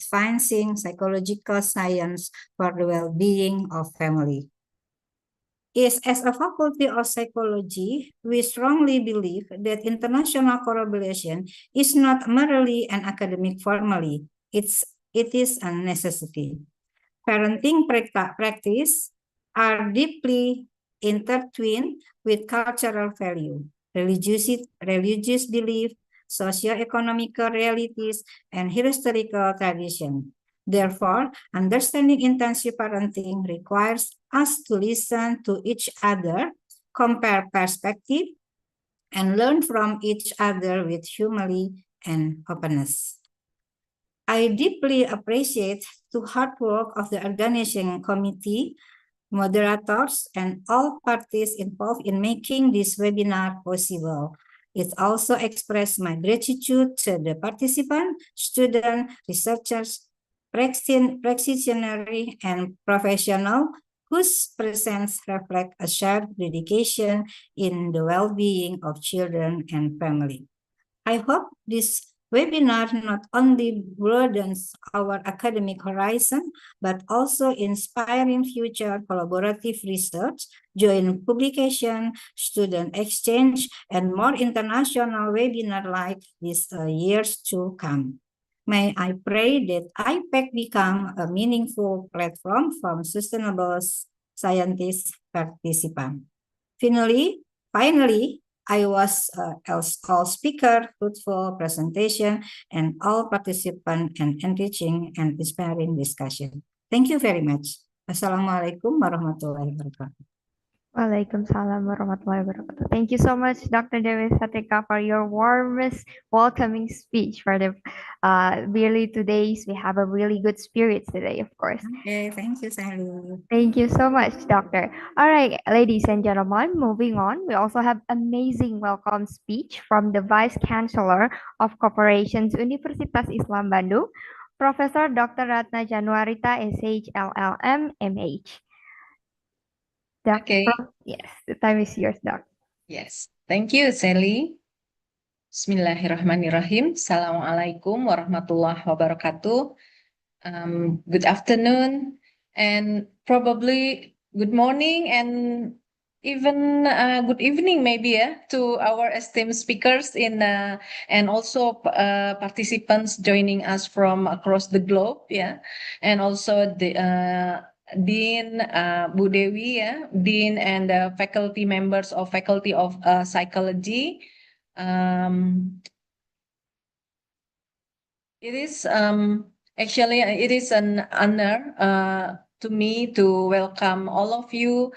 advancing psychological science for the well-being of family. As a faculty of psychology, we strongly believe that international collaboration is not merely an academic formally, it is a necessity. Parenting practice are deeply intertwined with cultural value, religious belief, socio-economical realities, and historical tradition. Therefore, understanding intensive parenting requires us to listen to each other, compare perspective, and learn from each other with humility and openness. I deeply appreciate the hard work of the organizing committee, moderators, and all parties involved in making this webinar possible. It also expressed my gratitude to the participants, students, researchers, practitioners, and professionals whose presence reflect a shared dedication in the well-being of children and family. I hope this webinar not only broadens our academic horizon, but also inspiring future collaborative research, joint publication, student exchange, and more international webinar like this years to come. May I pray that IPAC become a meaningful platform for sustainable scientist participants. Finally, I was all speaker, fruitful presentation, and all participant and enriching and inspiring discussion. Thank you very much. Assalamualaikum warahmatullahi wabarakatuh. Waalaikumsalam warahmatullahi wabarakatuh. Thank you so much, Dr. Dewi Satika, for your warmest welcoming speech. For the really today's, we have a really good spirit today, of course. Okay, thank you, Sally. Thank you so much, Doctor. All right, ladies and gentlemen, moving on. We also have amazing welcome speech from the Vice Chancellor of Corporations Universitas Islam Bandung, Professor Dr. Ratna Januarita, SH LLM, MH. Okay. Yes, the time is yours, Doc. Yes, thank you, Sally. Bismillahirrahmanirrahim. Assalamualaikum warahmatullahi wabarakatuh. Good afternoon and probably good morning and even good evening maybe to our esteemed speakers and also participants joining us from across the globe, and also the Dean Bu Dewi, Dean and faculty members of Faculty of Psychology. It is actually it is an honor to me to welcome all of you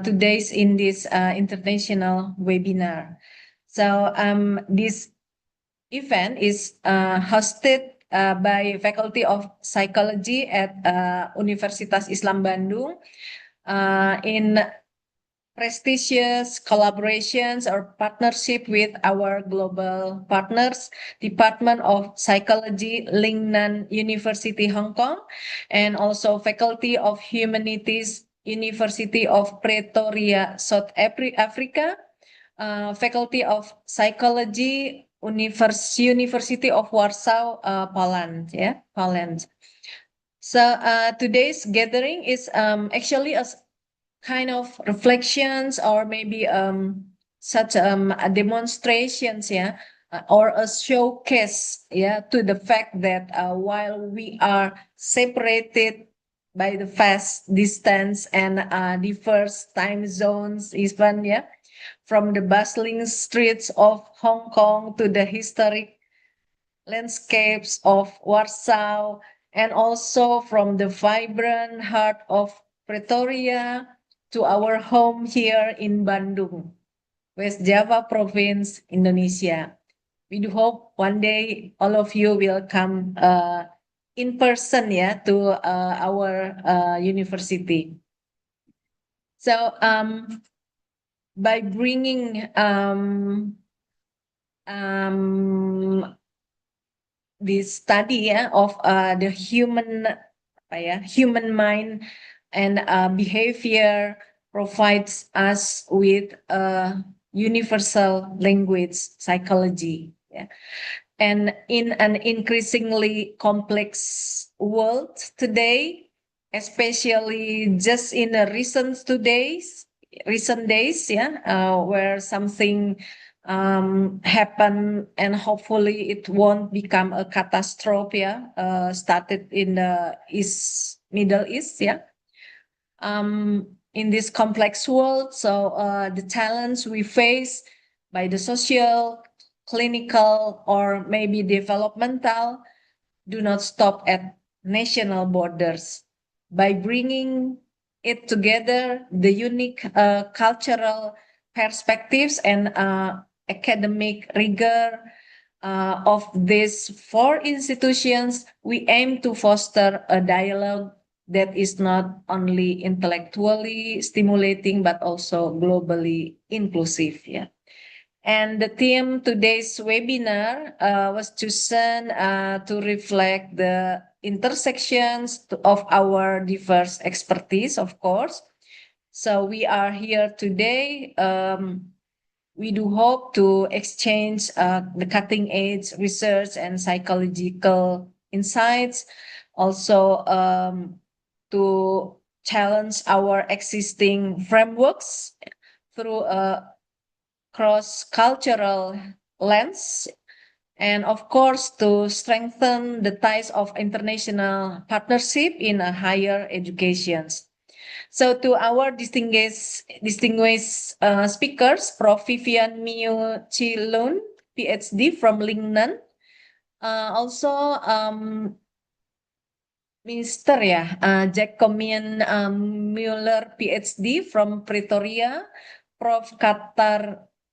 today's in this international webinar. So this event is hosted by Faculty of Psychology at Universitas Islam Bandung in prestigious collaborations or partnership with our global partners, Department of Psychology, Lingnan University, Hong Kong, and also Faculty of Humanities, University of Pretoria, South Africa, Faculty of Psychology, University of Warsaw, Poland. Poland. So today's gathering is actually a kind of reflections or maybe such demonstrations, or a showcase, to the fact that while we are separated by the vast distance and diverse time zones, even from the bustling streets of Hong Kong to the historic landscapes of Warsaw, and also from the vibrant heart of Pretoria to our home here in Bandung, West Java Province, Indonesia. We do hope one day all of you will come in person, to our university. So by bringing this study of the human mind and behavior provides us with a universal language, psychology. And in an increasingly complex world today, especially just in the recent days, where something happen, and hopefully it won't become a catastrophe, started in the Middle East, in this complex world. So the challenge we face by the social, clinical, or maybe developmental do not stop at national borders. By bringing it together, the unique cultural perspectives and academic rigor of these four institutions, we aim to foster a dialogue that is not only intellectually stimulating but also globally inclusive. And the theme today's webinar was chosen to reflect the intersections of our diverse expertise, of course. So we are here today. We do hope to exchange the cutting edge research and psychological insights, also to challenge our existing frameworks through a cross-cultural lens, and of course to strengthen the ties of international partnership in higher education. So to our distinguished speakers, Prof. Vivian Mio Chilun, PhD from Lingnan, also Minister Jacomian Mueller, PhD from Pretoria, Prof.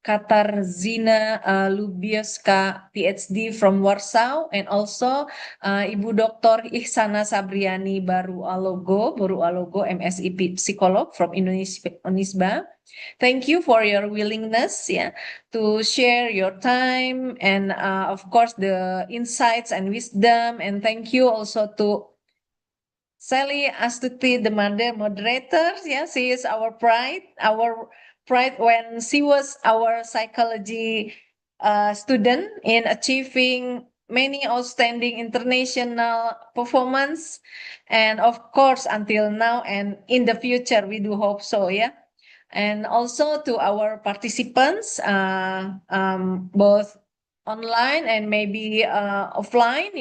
Katarzina Lubieska, PhD from Warsaw, and also Ibu Dr. Ihsana Sabriani Baru Alogo, MSI Psikolog from Indonesia, UNISBA. Thank you for your willingness to share your time and of course the insights and wisdom. And thank you also to Sally Astuti, the moderator. She is our pride when she was our psychology student in achieving many outstanding international performance, and of course until now and in the future we do hope so. And also to our participants, both online and maybe offline,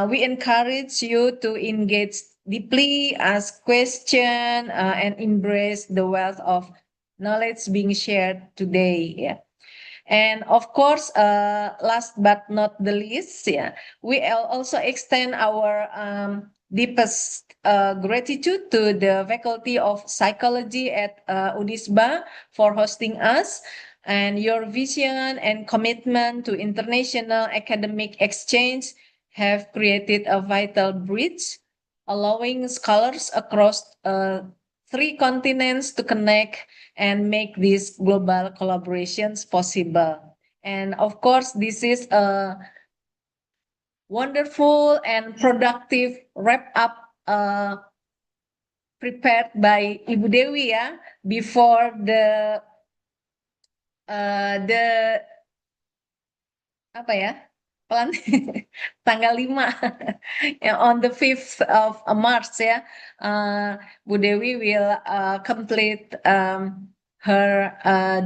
we encourage you to engage deeply, ask questions, and embrace the wealth of knowledge being shared today. And of course, last but not the least, we also extend our deepest gratitude to the Faculty of Psychology at UNISBA for hosting us. And your vision and commitment to international academic exchange have created a vital bridge, allowing scholars across 3 continents to connect and make these global collaborations possible. And of course, this is a wonderful and productive wrap-up prepared by Ibu Dewi before the tanggal 5 on the 5th of March Bu Dewi will complete her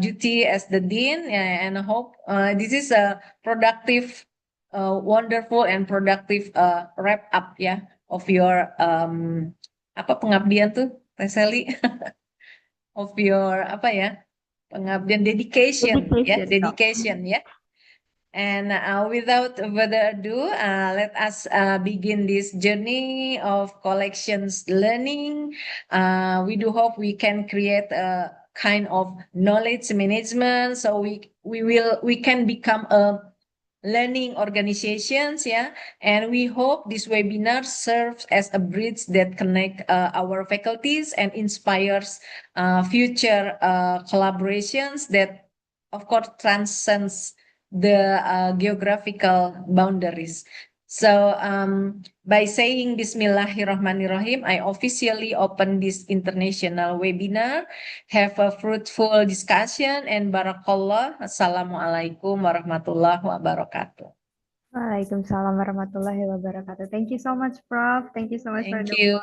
duty as the dean, and I hope this is a productive, wonderful and productive wrap up of your pengabdian tuh Teh Sally of your pengabdian dedication. And without further ado, let us begin this journey of collections learning. We do hope we can create a kind of knowledge management, so we can become a learning organizations, and we hope this webinar serves as a bridge that connect our faculties and inspires future collaborations that of course transcends the geographical boundaries. So by saying Bismillahirrahmanirrahim, I officially open this international webinar. Have a fruitful discussion and barakallah. Assalamualaikum warahmatullahi wabarakatuh. Waalaikumsalam warahmatullahi wabarakatuh. Thank you so much, Prof. Thank you so much for Thank the you.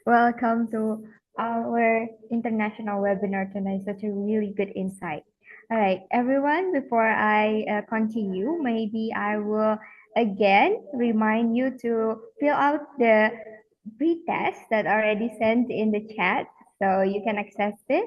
welcome to our international webinar tonight. Such a really good insight. All right, everyone, before I continue, maybe I will again remind you to fill out the pre-test that already sent in the chat so you can access it.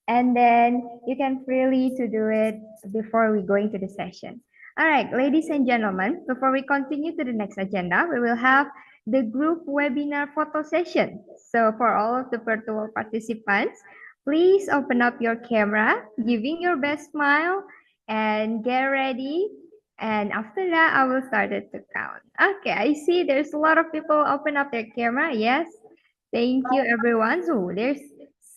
And then you can freely to do it before we go into the session. All right, ladies and gentlemen, before we continue to the next agenda, we will have the group webinar photo session. So for all of the virtual participants, please open up your camera, giving your best smile, and get ready. And after that, I will start it to count. Okay, I see there's a lot of people open up their camera. Yes, thank you everyone. So there's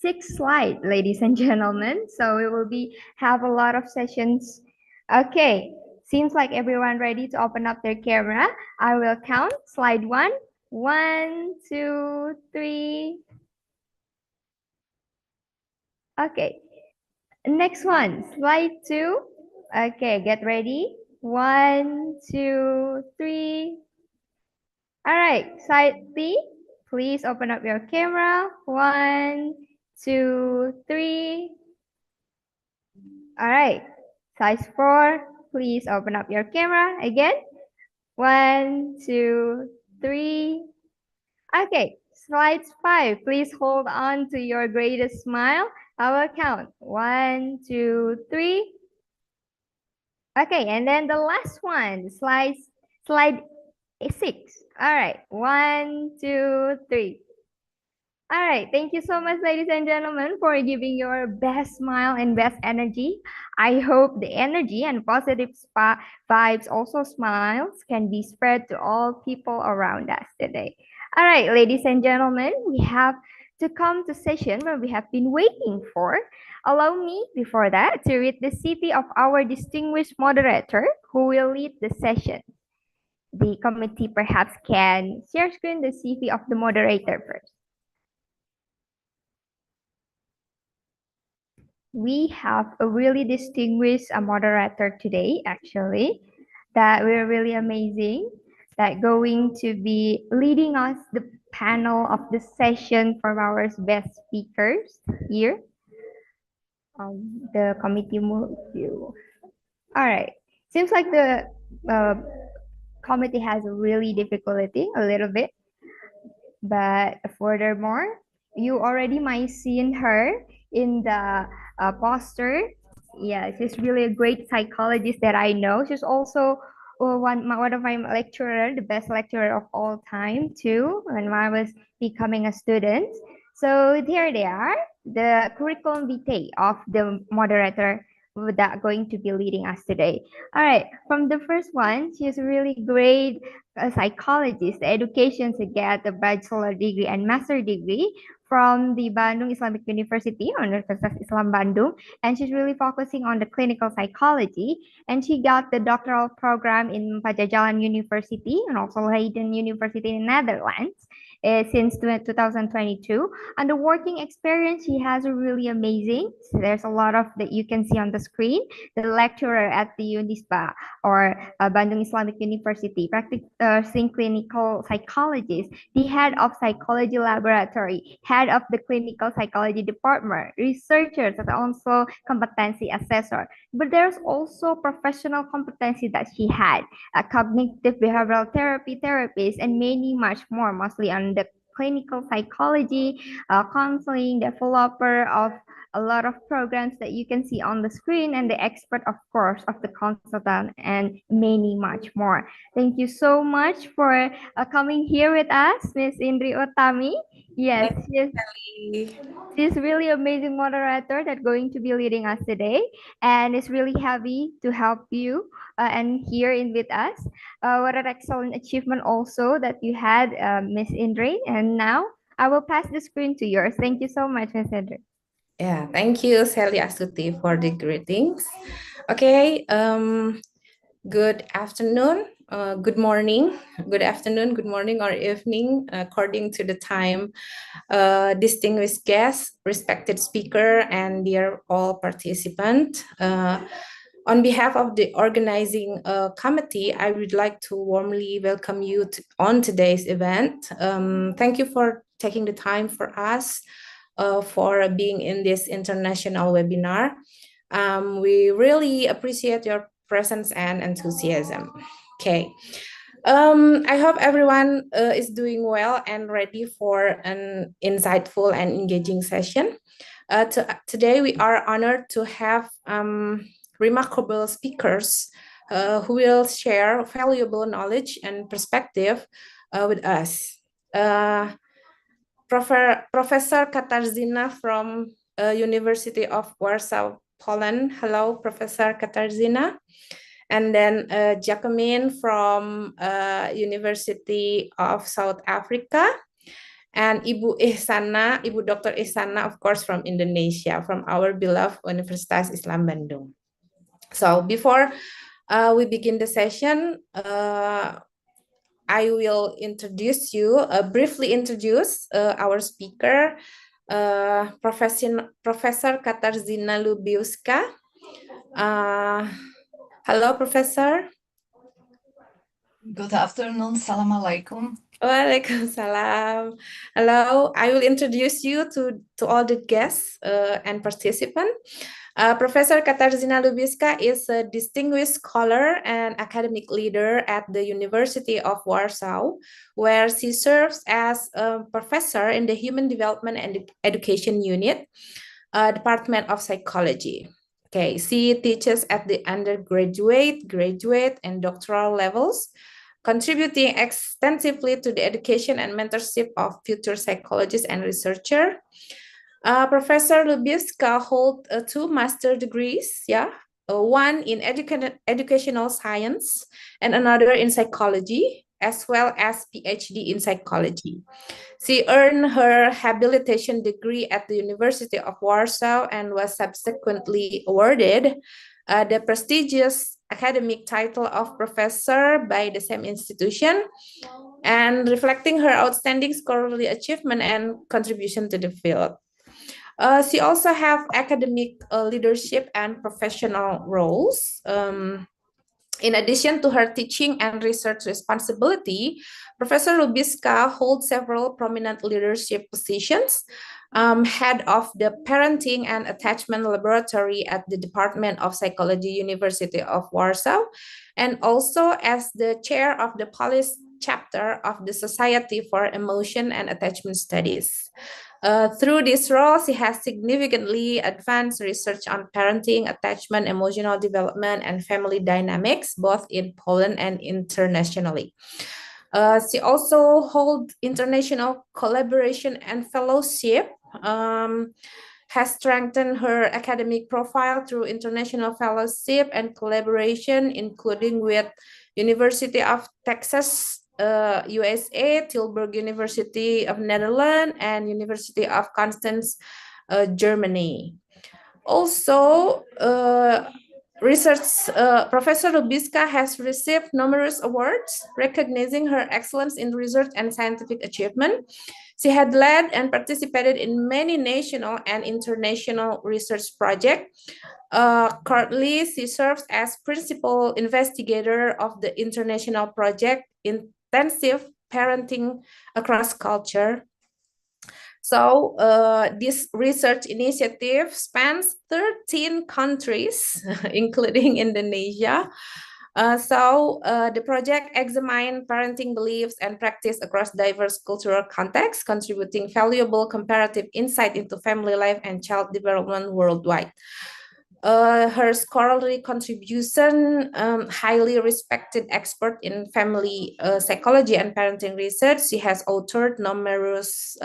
6 slides, ladies and gentlemen. So we will have a lot of sessions. Okay, seems like everyone ready to open up their camera. I will count. Slide 1. 1, 2, 3. Okay. Next one. Slide 2. Okay, get ready. 1, 2, 3. All right. Slide 3. Please open up your camera. 1, 2, 3. All right. Size 4. Please open up your camera again. 1, 2, 3. Okay, slide 5. Please hold on to your greatest smile. I will count. 1, 2, 3. Okay, and then the last one, slide 6. All right, 1, 2, 3. All right, thank you so much, ladies and gentlemen, for giving your best smile and best energy. I hope the energy and positive vibes, also smiles, can be spread to all people around us today. All right, ladies and gentlemen, we have to come to session where we have been waiting for. Allow me, before that, to read the CV of our distinguished moderator who will lead the session. The committee perhaps can share screen the CV of the moderator first. We have a really distinguished moderator today, actually, that we're really amazing, that going to be leading us the panel of the session from our best speakers here. The committee move you. All right. Seems like the committee has a really difficulty a little bit, but furthermore, you already might seen her in the poster. Yeah, she's really a great psychologist that I know. She's also one of my lecturer, the best lecturer of all time too, when I was becoming a student. So here they are, the curriculum vitae of the moderator that going to be leading us today. All right, from the first one, she's really great psychologist, the education to get a bachelor degree and master degree from the Bandung Islamic University, Universitas Islam Bandung, and she's really focusing on the clinical psychology. And she got the doctoral program in Pajajaran University and also Leiden University in the Netherlands since 2022. And the working experience she has are really amazing. So there's a lot of that you can see on the screen. The lecturer at the UNISBA or Bandung Islamic University, practicing clinical psychologist, the head of psychology laboratory, head of the clinical psychology department, researchers, and also competency assessor. But there's also professional competency that she had, a cognitive behavioral therapy therapist, and many much more, mostly on the clinical psychology, counseling, developer of a lot of programs that you can see on the screen, and the expert, of course, of the consultant, and many much more. Thank you so much for coming here with us, Miss Indri Utami. Yes, she's really amazing moderator that going to be leading us today, and is really happy to help you and here in with us. What an excellent achievement also that you had, Miss Indri. And now I will pass the screen to yours. Thank you so much, Miss Indri. Yeah, thank you, Sally Astuti, for the greetings. Okay, good afternoon, good morning, good afternoon, good morning, or evening, according to the time. Distinguished guests, respected speaker, and dear all participants. On behalf of the organizing committee, I would like to warmly welcome you on today's event. Thank you for taking the time for us for being in this international webinar. We really appreciate your presence and enthusiasm. Okay. I hope everyone is doing well and ready for an insightful and engaging session. Today, we are honored to have remarkable speakers who will share valuable knowledge and perspective with us. Professor Katarzyna from University of Warsaw, Poland. Hello, Professor Katarzyna. And then Jacqueline from University of South Africa. And Ibu Dr. Ihsana, of course, from Indonesia, from our beloved Universitas Islam Bandung. So before we begin the session, I will briefly introduce our speaker, Professor Katarzyna Lubiuska. Hello, Professor. Good afternoon. Salam alaikum. Waalaikumsalam. Hello, I will introduce you to all the guests and participants. Professor Katarzyna Lubiuska is a distinguished scholar and academic leader at the University of Warsaw, where she serves as a professor in the Human Development and Education Unit, Department of Psychology. Okay, she teaches at the undergraduate, graduate, and doctoral levels, contributing extensively to the education and mentorship of future psychologists and researchers. Professor Lubiuska holds 2 master degrees, one in educational science and another in psychology, as well as PhD in psychology. She earned her habilitation degree at the University of Warsaw and was subsequently awarded the prestigious academic title of professor by the same institution, and reflecting her outstanding scholarly achievement and contribution to the field. She also has academic leadership and professional roles. In addition to her teaching and research responsibility, Professor Lubiuska holds several prominent leadership positions, head of the Parenting and Attachment Laboratory at the Department of Psychology, University of Warsaw, and also as the chair of the Polish chapter of the Society for Emotion and Attachment Studies. Through this role, she has significantly advanced research on parenting, attachment, emotional development, and family dynamics, both in Poland and internationally. She also holds international collaboration and fellowship, has strengthened her academic profile through international fellowship and collaboration, including with University of Texas, USA, Tilburg University of Netherlands, and University of Constance, Germany. Also, Professor Lubiuska has received numerous awards recognizing her excellence in research and scientific achievement. She had led and participated in many national and international research projects. Currently, she serves as principal investigator of the international project Intensive Parenting Across Culture. So this research initiative spans 13 countries, including Indonesia. The project examines parenting beliefs and practice across diverse cultural contexts, contributing valuable comparative insight into family life and child development worldwide. Her scholarly contribution, highly respected expert in family psychology and parenting research. She has authored numerous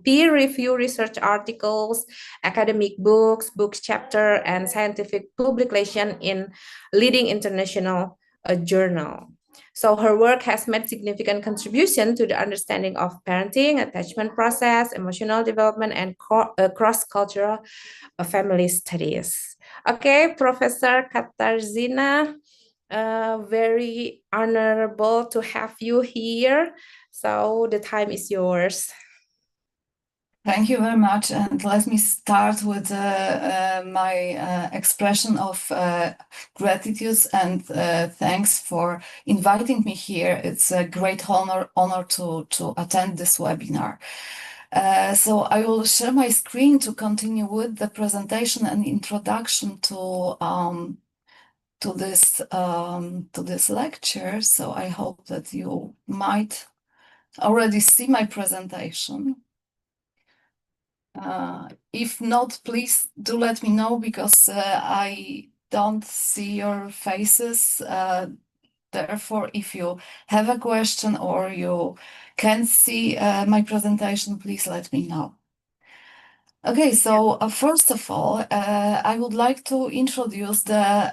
peer-reviewed research articles, academic books, chapter, and scientific publication in leading international journal. So her work has made significant contribution to the understanding of parenting, attachment process, emotional development, and cross-cultural family studies. Okay, Professor Katarzyna, very honorable to have you here. So the time is yours. Thank you very much. And let me start with my expression of gratitude and thanks for inviting me here. It's a great honor to attend this webinar. So I will share my screen to continue with the presentation and introduction to this lecture. So I hope that you might already see my presentation. If not, please do let me know, because I don't see your faces. Therefore, if you have a question or you can't see my presentation, please let me know. Okay, so first of all, I would like to introduce the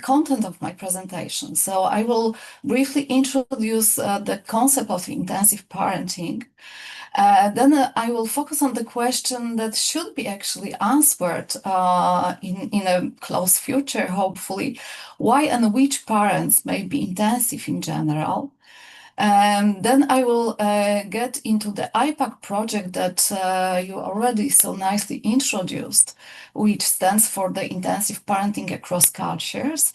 content of my presentation. So I will briefly introduce the concept of intensive parenting. Then I will focus on the question that should be actually answered in a close future, hopefully, why and which parents may be intensive in general. Then I will get into the IPAC project that you already so nicely introduced, which stands for the Intensive Parenting Across Cultures.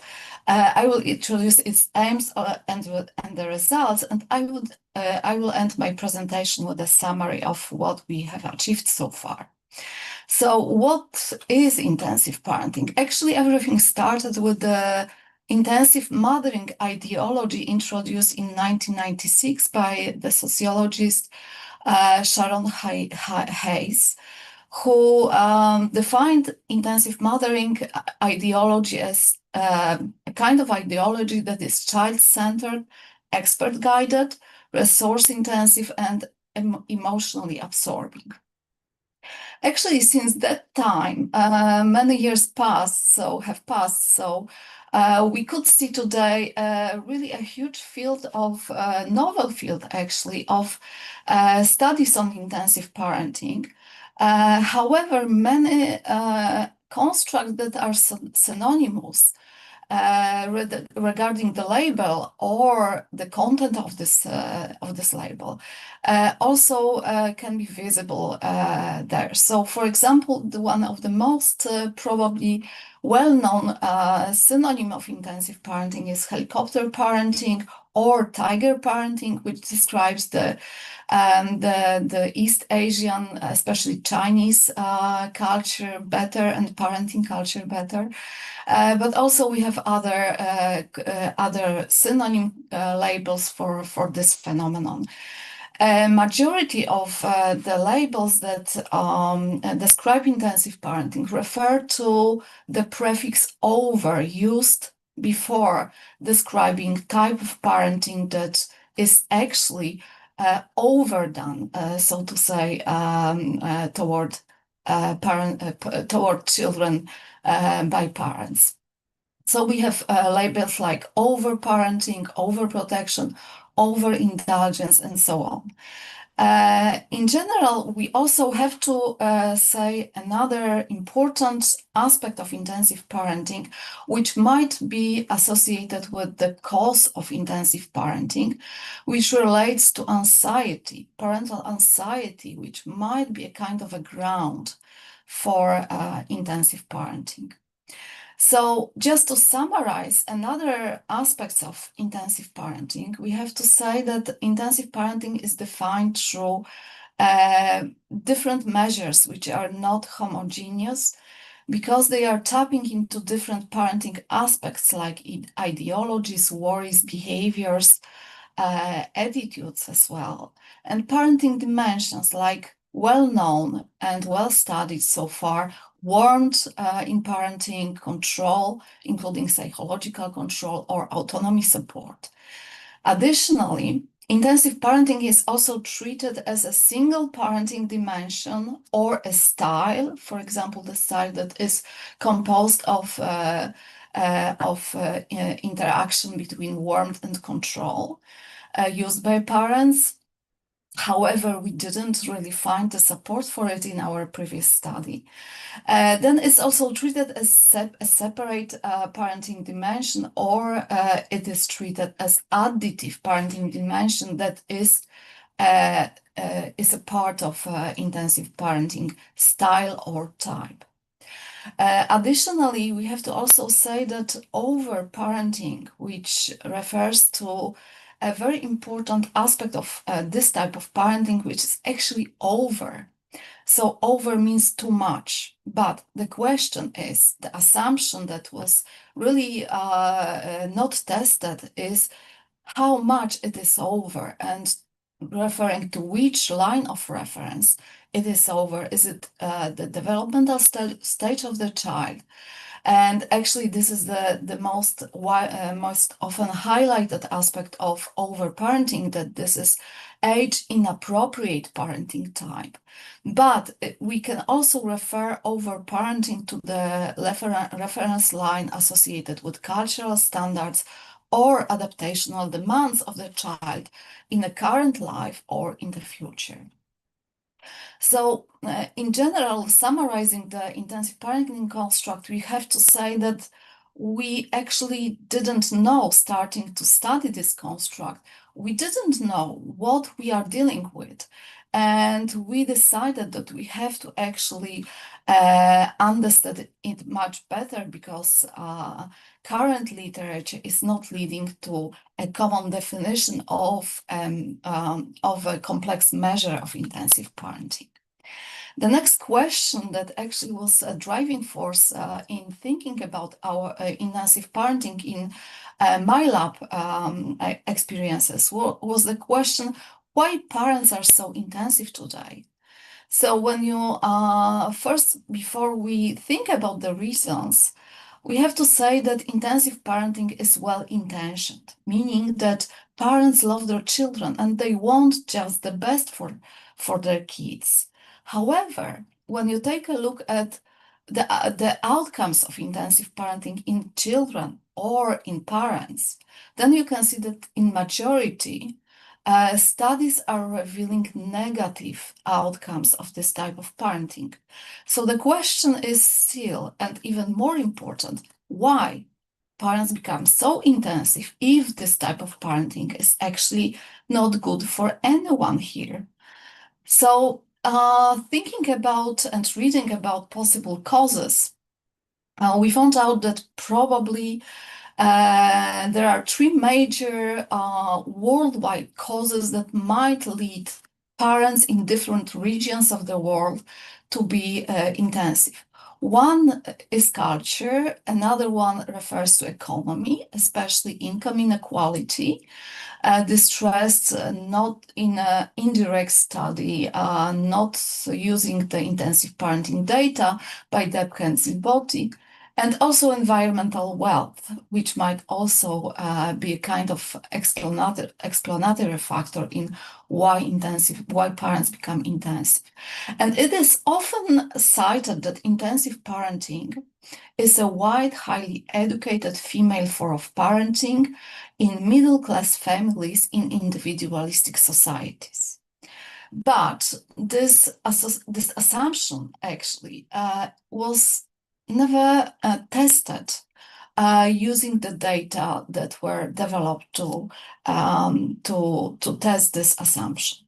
I will introduce its aims and the results, and I will end my presentation with a summary of what we have achieved so far. So what is intensive parenting? Actually, everything started with the intensive mothering ideology introduced in 1996 by the sociologist Sharon Hayes, who defined intensive mothering ideology as a kind of ideology that is child-centered, expert-guided, resource-intensive, and emotionally absorbing. Actually, since that time, many years have passed. So we could see today really a huge field of novel field, actually, of studies on intensive parenting. However, many constructs that are synonymous regarding the label or the content of this label also can be visible there. So, for example, one of the most probably well-known synonym of intensive parenting is helicopter parenting or tiger parenting, which describes the East Asian, especially Chinese culture better and parenting culture better. But also we have other synonym labels for this phenomenon. A majority of the labels that describe intensive parenting refer to the prefix over used before describing type of parenting that is actually overdone, so to say, toward children by parents. So we have labels like over-parenting, over-protection, over-indulgence, and so on. In general, we also have to say another important aspect of intensive parenting, which might be associated with the cause of intensive parenting, which relates to anxiety, parental anxiety, which might be a kind of a ground for intensive parenting. So just to summarize another aspects of intensive parenting, we have to say that intensive parenting is defined through different measures which are not homogeneous, because they are tapping into different parenting aspects like ideologies, worries, behaviors, attitudes as well, and parenting dimensions like well-known and well-studied so far: warmth in parenting, control, including psychological control or autonomy support. Additionally, intensive parenting is also treated as a single parenting dimension or a style, for example, the style that is composed of interaction between warmth and control used by parents. However, we didn't really find the support for it in our previous study. Then it's also treated as a separate parenting dimension, or it is treated as additive parenting dimension that is is a part of intensive parenting style or type. Additionally, we have to also say that over-parenting, which refers to a very important aspect of this type of parenting, which is actually over. So over means too much, but the question is, the assumption that was really not tested is how much it is over, and referring to which line of reference it is over. Is it the developmental stage of the child? And actually, this is the most often highlighted aspect of over-parenting, that this is age-inappropriate parenting type. But we can also refer over-parenting to the reference line associated with cultural standards or adaptational demands of the child in the current life or in the future. So in general, summarizing the intensive parenting construct, we have to say that we actually didn't know, starting to study this construct, we didn't know what we are dealing with. And we decided that we have to actually understand it much better, because current literature is not leading to a common definition of a complex measure of intensive parenting. The next question that actually was a driving force in thinking about our intensive parenting in my lab experiences was the question, why parents are so intensive today? So when you before we think about the reasons, we have to say that intensive parenting is well-intentioned, meaning that parents love their children and they want just the best for their kids. However, when you take a look at the outcomes of intensive parenting in children or in parents, then you can see that in majority, studies are revealing negative outcomes of this type of parenting. So the question is still, and even more important, why parents become so intensive if this type of parenting is actually not good for anyone here? So thinking about and reading about possible causes, we found out that probably there are three major worldwide causes that might lead parents in different regions of the world to be intensive. One is culture, another one refers to economy, especially income inequality, distressed not in an indirect study, not using the intensive parenting data by Debke and Zilbotti, and also environmental wealth, which might also be a kind of explanatory factor in why parents become intensive. And it is often cited that intensive parenting is a white, highly educated female form of parenting in middle-class families in individualistic societies. But this assumption actually was never tested using the data that were developed to test this assumption.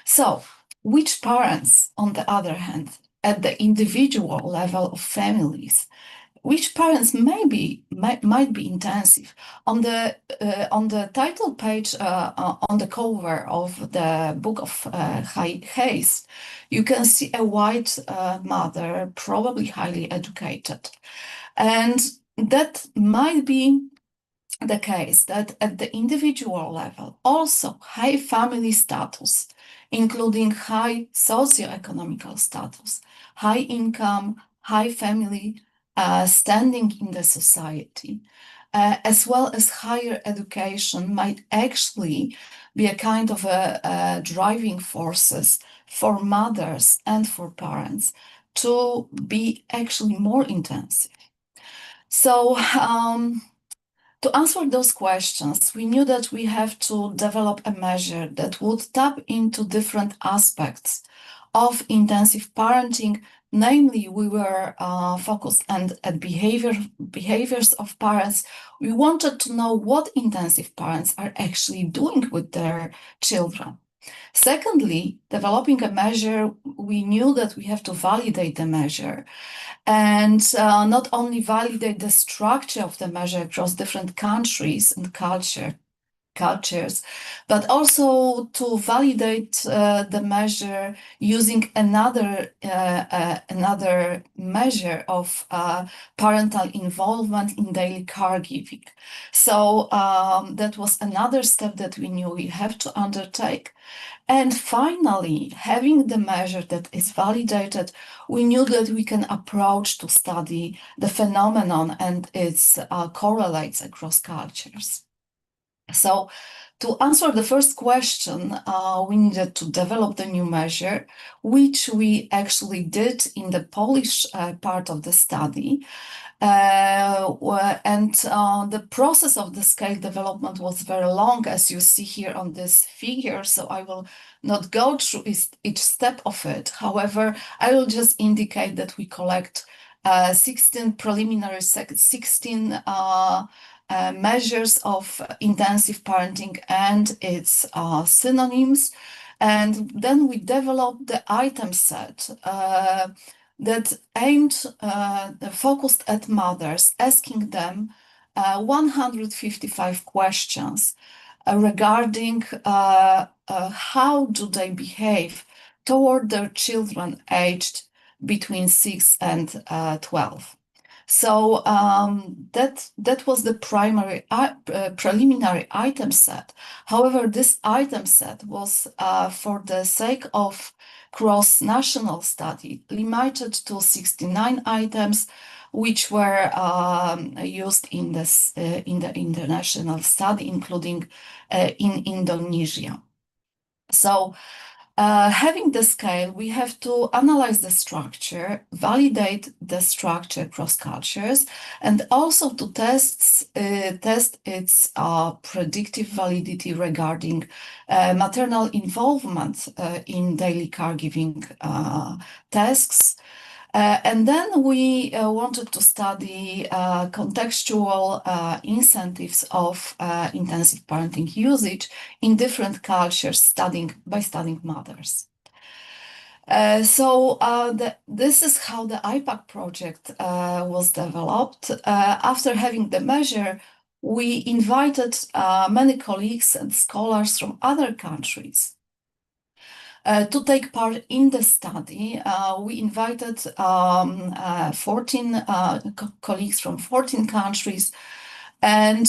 So, which parents, on the other hand, at the individual level of families, which parents might be intensive? On the title page, on the cover of the book of Hayes, you can see a white mother, probably highly educated, and that might be the case that at the individual level, also high family status, including high socioeconomical status, high income, high family standing in the society, as well as higher education, might actually be a kind of a driving forces for mothers and for parents to be actually more intensive. So to answer those questions, we knew that we have to develop a measure that would tap into different aspects of intensive parenting. Namely, we were focused at behaviors of parents. We wanted to know what intensive parents are actually doing with their children. Secondly, developing a measure, we knew that we have to validate the measure, and not only validate the structure of the measure across different countries and cultures, but also to validate the measure using another measure of parental involvement in daily caregiving. So that was another step that we knew we have to undertake. And finally, having the measure that is validated, we knew that we can approach to study the phenomenon and its correlates across cultures. So to answer the first question, we needed to develop the new measure, which we actually did in the Polish part of the study. The process of the scale development was very long, as you see here on this figure, so I will not go through each step of it. However, I will just indicate that we collect 16 preliminary, 16 measures of intensive parenting and its synonyms. And then we developed the item set that aimed, focused at mothers, asking them 155 questions regarding how do they behave toward their children aged between 6 and 12. So that was the primary preliminary item set. However, this item set was, for the sake of cross-national study, limited to 69 items, which were used in the international study, including in Indonesia. So having the scale, we have to analyze the structure, validate the structure across cultures, and also to test its predictive validity regarding maternal involvement in daily caregiving tasks. And then we wanted to study contextual incentives of intensive parenting usage in different cultures by studying mothers. This is how the IPAC project was developed. After having the measure, we invited many colleagues and scholars from other countries to take part in the study. We invited 14 colleagues from 14 countries, and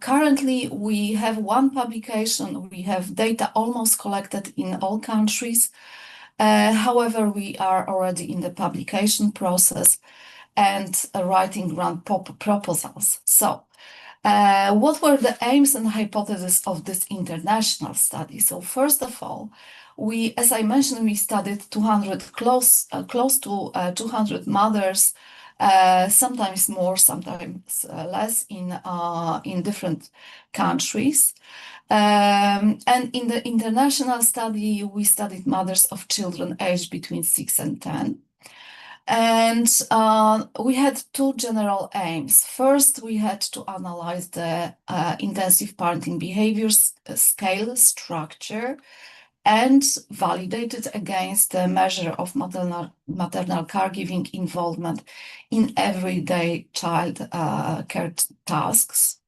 currently we have one publication. We have data almost collected in all countries. However, we are already in the publication process and writing grant proposals. So what were the aims and hypotheses of this international study? So first of all, as I mentioned, we studied close to 200 mothers, sometimes more, sometimes less, in different countries. And in the international study, we studied mothers of children aged between 6 and 10. And we had two general aims. First, we had to analyze the intensive parenting behaviors scale structure and validate it against the measure of maternal caregiving involvement in everyday child care tasks.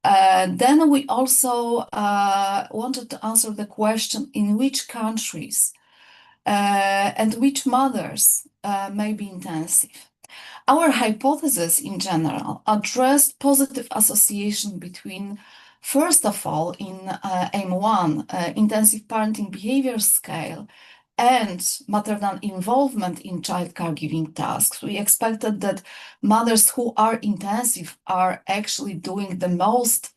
Then we also wanted to answer the question in which countries and which mothers may be intensive. Our hypothesis in general addressed positive association between, first of all, in aim 1, intensive parenting behavior scale, and maternal involvement in child caregiving tasks. We expected that mothers who are intensive are actually doing the most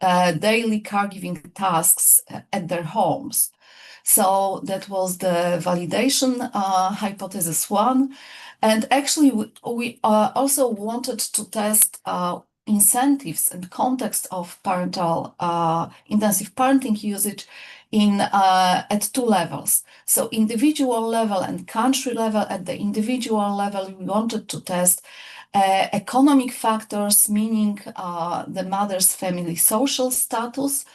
daily caregiving tasks at their homes. So that was the validation hypothesis 1. And actually, we also wanted to test incentives and context of parental intensive parenting usage at two levels. So individual level and country level. At the individual level, we wanted to test economic factors, meaning the mother's family social status,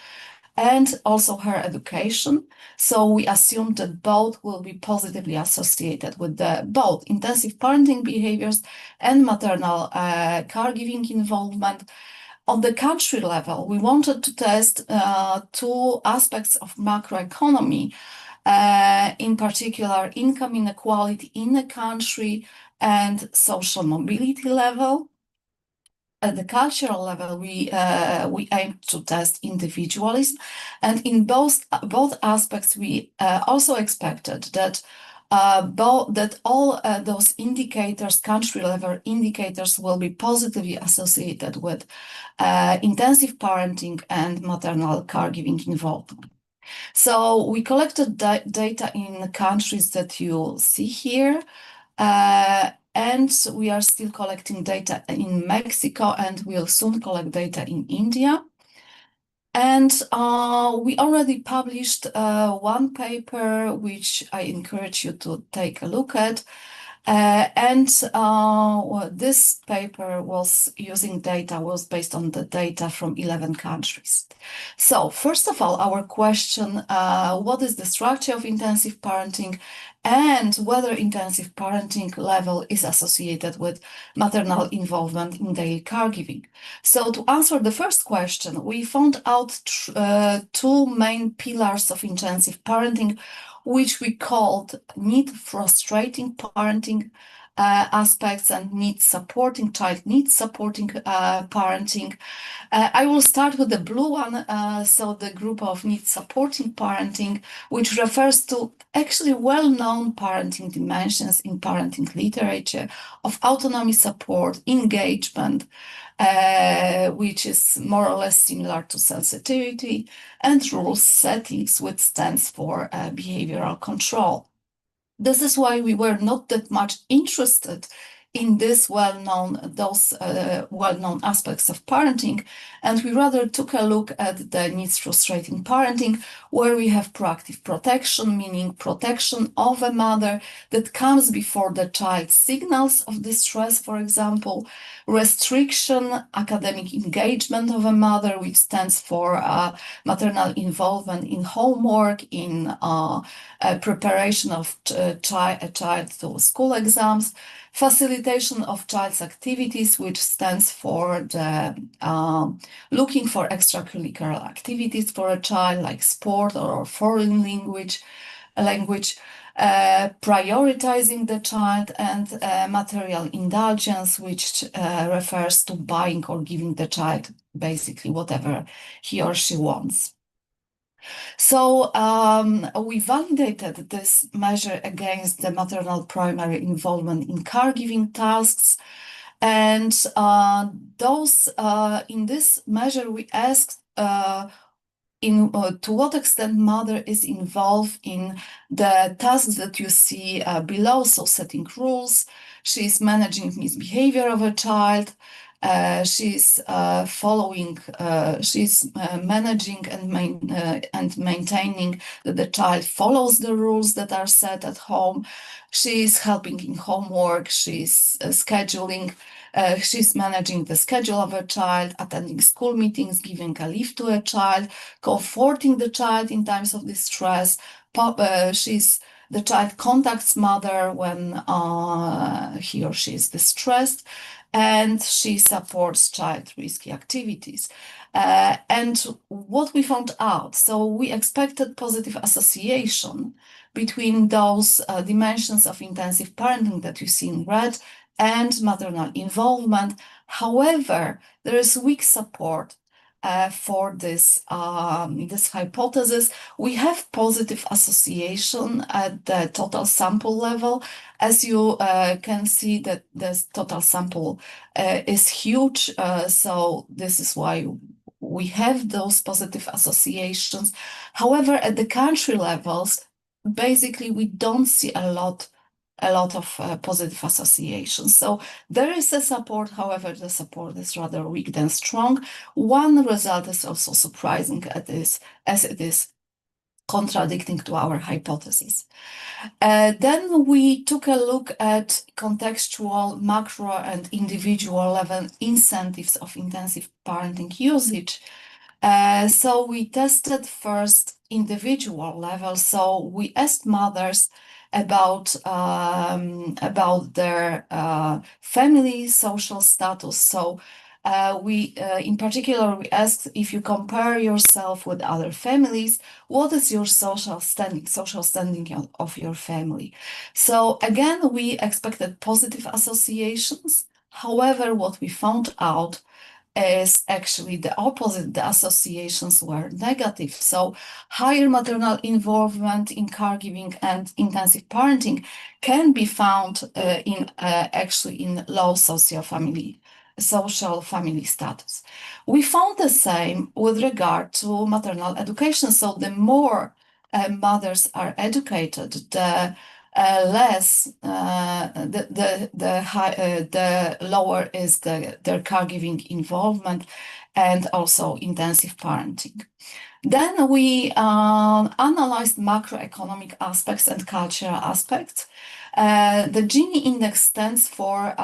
and also her education. So we assume that both will be positively associated with the both intensive parenting behaviors and maternal caregiving involvement. On the country level, we wanted to test two aspects of macroeconomy, in particular income inequality in the country and social mobility level. At the cultural level, we aim to test individualism, and in both aspects, we also expected that all those indicators, country level indicators, will be positively associated with intensive parenting and maternal caregiving involvement. So we collected data in the countries that you see here. And we are still collecting data in Mexico, and we'll soon collect data in India. And we already published one paper, which I encourage you to take a look at. This paper was based on the data from 11 countries. So first of all, our question, what is the structure of intensive parenting and whether intensive parenting level is associated with maternal involvement in daily caregiving? So to answer the first question, we found out two main pillars of intensive parenting, which we called need-frustrating parenting aspects and need-supporting parenting. I will start with the blue one, so the group of need-supporting parenting, which refers to actually well-known parenting dimensions in parenting literature of autonomy, support, engagement, which is more or less similar to sensitivity, and rules settings, which stands for behavioral control. This is why we were not that much interested in those well-known aspects of parenting, and we rather took a look at the needs-frustrating parenting, where we have proactive protection, meaning protection of a mother that comes before the child signals of distress, for example, restriction, academic engagement of a mother, which stands for maternal involvement in homework, in preparation of a child to school exams, facilitation of child's activities, which stands for the looking for extracurricular activities for a child, like sport or foreign language, prioritizing the child, and material indulgence, which refers to buying or giving the child basically whatever he or she wants. So we validated this measure against the maternal primary involvement in caregiving tasks. And in this measure, we asked to what extent mother is involved in the tasks that you see below. So setting rules, she's managing misbehavior of a child, she's managing and maintaining that the child follows the rules that are set at home. She's helping in homework, she's scheduling, she's managing the schedule of a child, attending school meetings, giving a lift to a child, comforting the child in times of distress. The child contacts mother when he or she is distressed, and she supports child risky activities. And what we found out, so we expected positive association between those dimensions of intensive parenting that you see in red and maternal involvement. However, there is weak support for this hypothesis. We have positive association at the total sample level. As you can see, that this total sample is huge, so this is why we have those positive associations. However, at the country levels, basically we don't see a lot of positive associations. So there is a support, however, the support is rather weak than strong. One result is also surprising as it is contradicting to our hypothesis. Then we took a look at contextual, macro, and individual level incentives of intensive parenting usage. So we tested first individual level. So we asked mothers about their family social status. So in particular, we asked, if you compare yourself with other families, what is your social standing of your family? So again, we expected positive associations. However, what we found out is actually the opposite. The associations were negative. So higher maternal involvement in caregiving and intensive parenting can be found actually in low social family status. We found the same with regard to maternal education. So the more mothers are educated, the the lower is their caregiving involvement and also intensive parenting. Then we analyzed macroeconomic aspects and cultural aspects. The Gini index stands for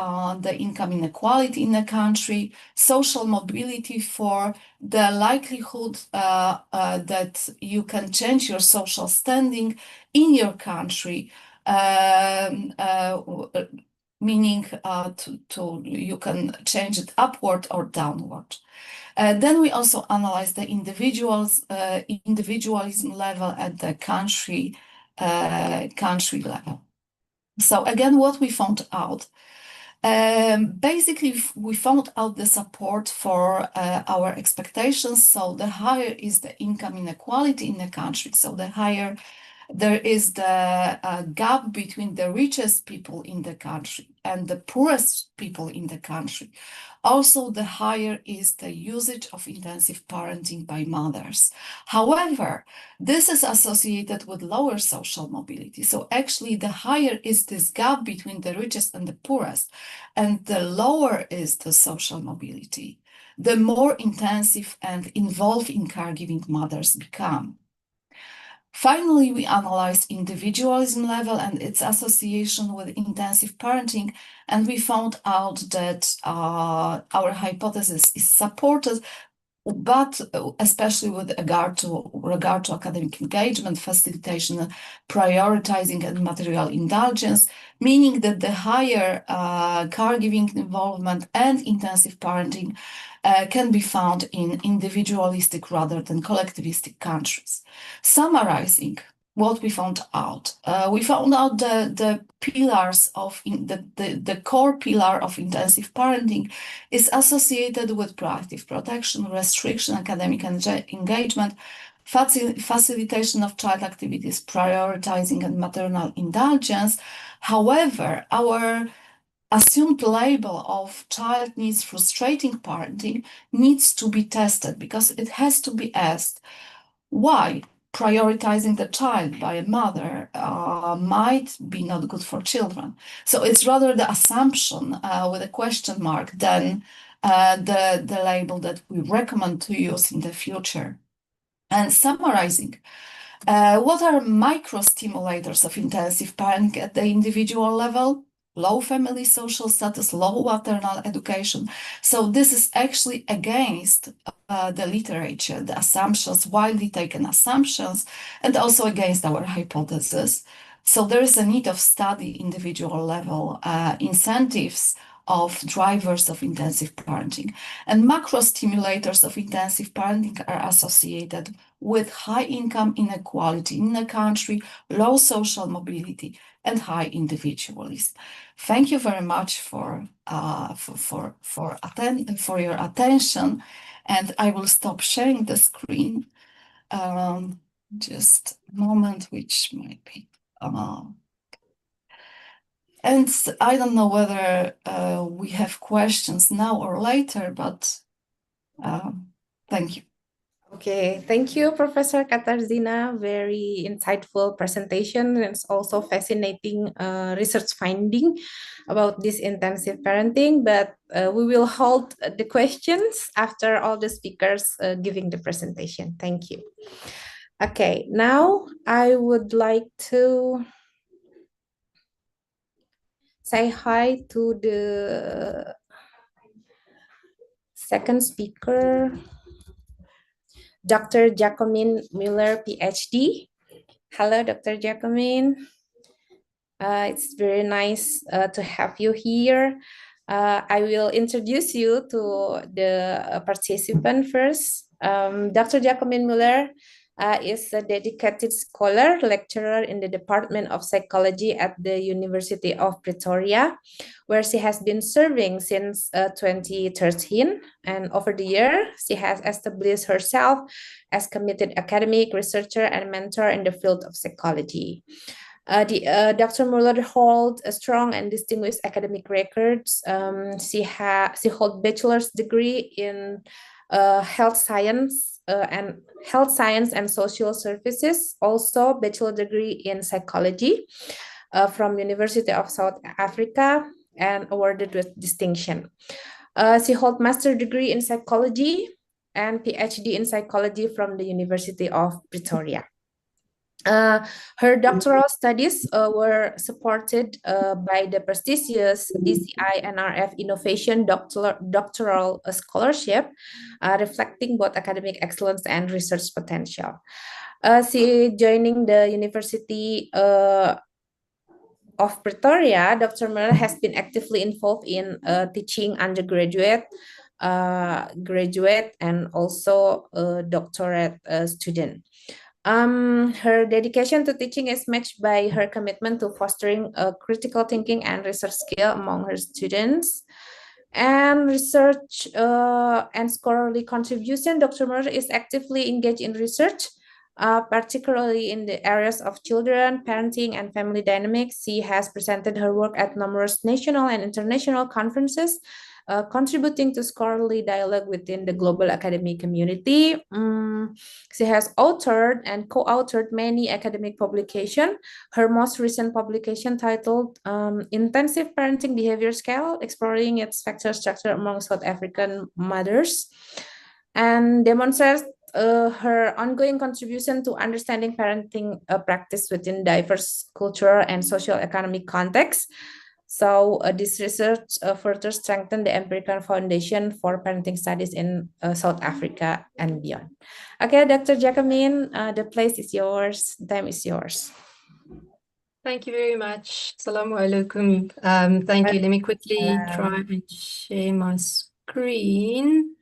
the income inequality in the country, social mobility for the likelihood that you can change your social standing in your country, meaning you can change it upward or downward. Then we also analyze the individualism level at the country level. So again, what we found out, basically we found out the support for our expectations. So the higher is the income inequality in the country, so the higher there is the gap between the richest people in the country and the poorest people in the country. Also, the higher is the usage of intensive parenting by mothers. However, this is associated with lower social mobility. So actually, the higher is this gap between the richest and the poorest, and the lower is the social mobility, the more intensive and involved in caregiving mothers become. Finally, we analyzed individualism level and its association with intensive parenting, and we found out that our hypothesis is supported, but especially with regard to academic engagement, facilitation, prioritizing, and material indulgence, meaning that the higher caregiving involvement and intensive parenting can be found in individualistic rather than collectivistic countries. Summarizing what we found out, the pillars of the core pillar of intensive parenting is associated with proactive protection, restriction, academic engagement, facilitation of child activities, prioritizing, and maternal indulgence. However, our assumed label of child needs frustrating parenting needs to be tested, because it has to be asked why prioritizing the child by a mother might be not good for children. So it's rather the assumption with a question mark than the label that we recommend to use in the future. And summarizing, what are micro stimulators of intensive parenting at the individual level? Low family social status, low maternal education. So this is actually against the literature, the assumptions, widely taken assumptions, and also against our hypothesis. So there is a need of study individual level incentives of drivers of intensive parenting. And macro stimulators of intensive parenting are associated with high income inequality in the country, low social mobility, and high individualism. Thank you very much for your attention, and I will stop sharing the screen. Just a moment, which might be. And I don't know whether we have questions now or later, but thank you. Okay, thank you, Professor Katarzyna. Very insightful presentation. It's also fascinating research finding about this intensive parenting, but we will hold the questions after all the speakers giving the presentation. Thank you. Okay, now I would like to say hi to the second speaker. Dr. Jacqueline Muller, PhD. Hello, Dr. Jacqueline. It's very nice to have you here. I will introduce you to the participant first. Dr. Jacqueline Muller is a dedicated scholar, lecturer in the Department of Psychology at the University of Pretoria, where she has been serving since 2013. And over the year, she has established herself as committed academic, researcher, and mentor in the field of psychology. Dr. Muller holds a strong and distinguished academic records. She holds bachelor's degree in health science and social services. Also, bachelor degree in psychology from University of South Africa and awarded with distinction. She holds master degree in psychology and PhD in psychology from the University of Pretoria. Her doctoral studies were supported by the prestigious DCI NRF Innovation Doctoral Scholarship, reflecting both academic excellence and research potential. She joining the University of Pretoria, Dr. Muller has been actively involved in teaching undergraduate, graduate, and also doctorate student. Her dedication to teaching is matched by her commitment to fostering critical thinking and research skill among her students. And research and scholarly contribution, Dr. Muller is actively engaged in research, particularly in the areas of children, parenting, and family dynamics. She has presented her work at numerous national and international conferences, contributing to scholarly dialogue within the global academic community. She has authored and co-authored many academic publications. Her most recent publication titled Intensive Parenting Behavior Scale, Exploring its Factor Structure Among South African Mothers, and demonstrates her ongoing contribution to understanding parenting practice within diverse cultural and social economic contexts. So this research further strengthened the empirical foundation for parenting studies in South Africa and beyond. Okay, Dr. Jacqueline, the place is yours, time is yours. Thank you very much. Assalamu alaikum. Thank you. Let me quickly try and share my screen.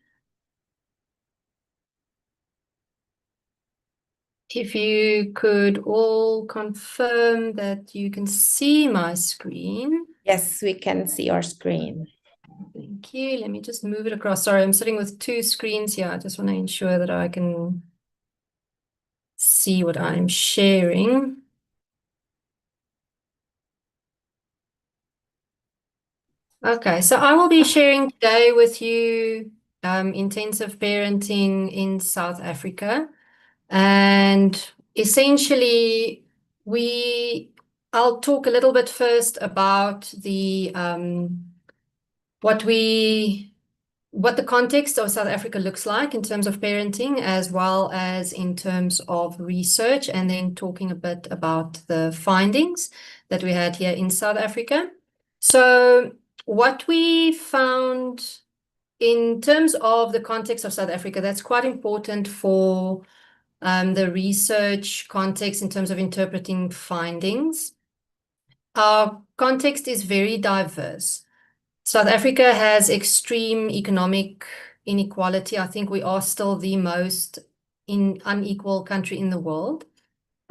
If you could all confirm that you can see my screen. Yes, we can see your screen. Thank you. Let me just move it across. Sorry, I'm sitting with two screens here. I just want to ensure that I can see what I'm sharing. Okay, so I will be sharing today with you intensive parenting in South Africa. And essentially, I'll talk a little bit first about the what the context of South Africa looks like in terms of parenting, as well as in terms of research, and then talking a bit about the findings that we had here in South Africa. So what we found in terms of the context of South Africa, that's quite important for the research context in terms of interpreting findings. Our context is very diverse. South Africa has extreme economic inequality. I think we are still the most unequal country in the world.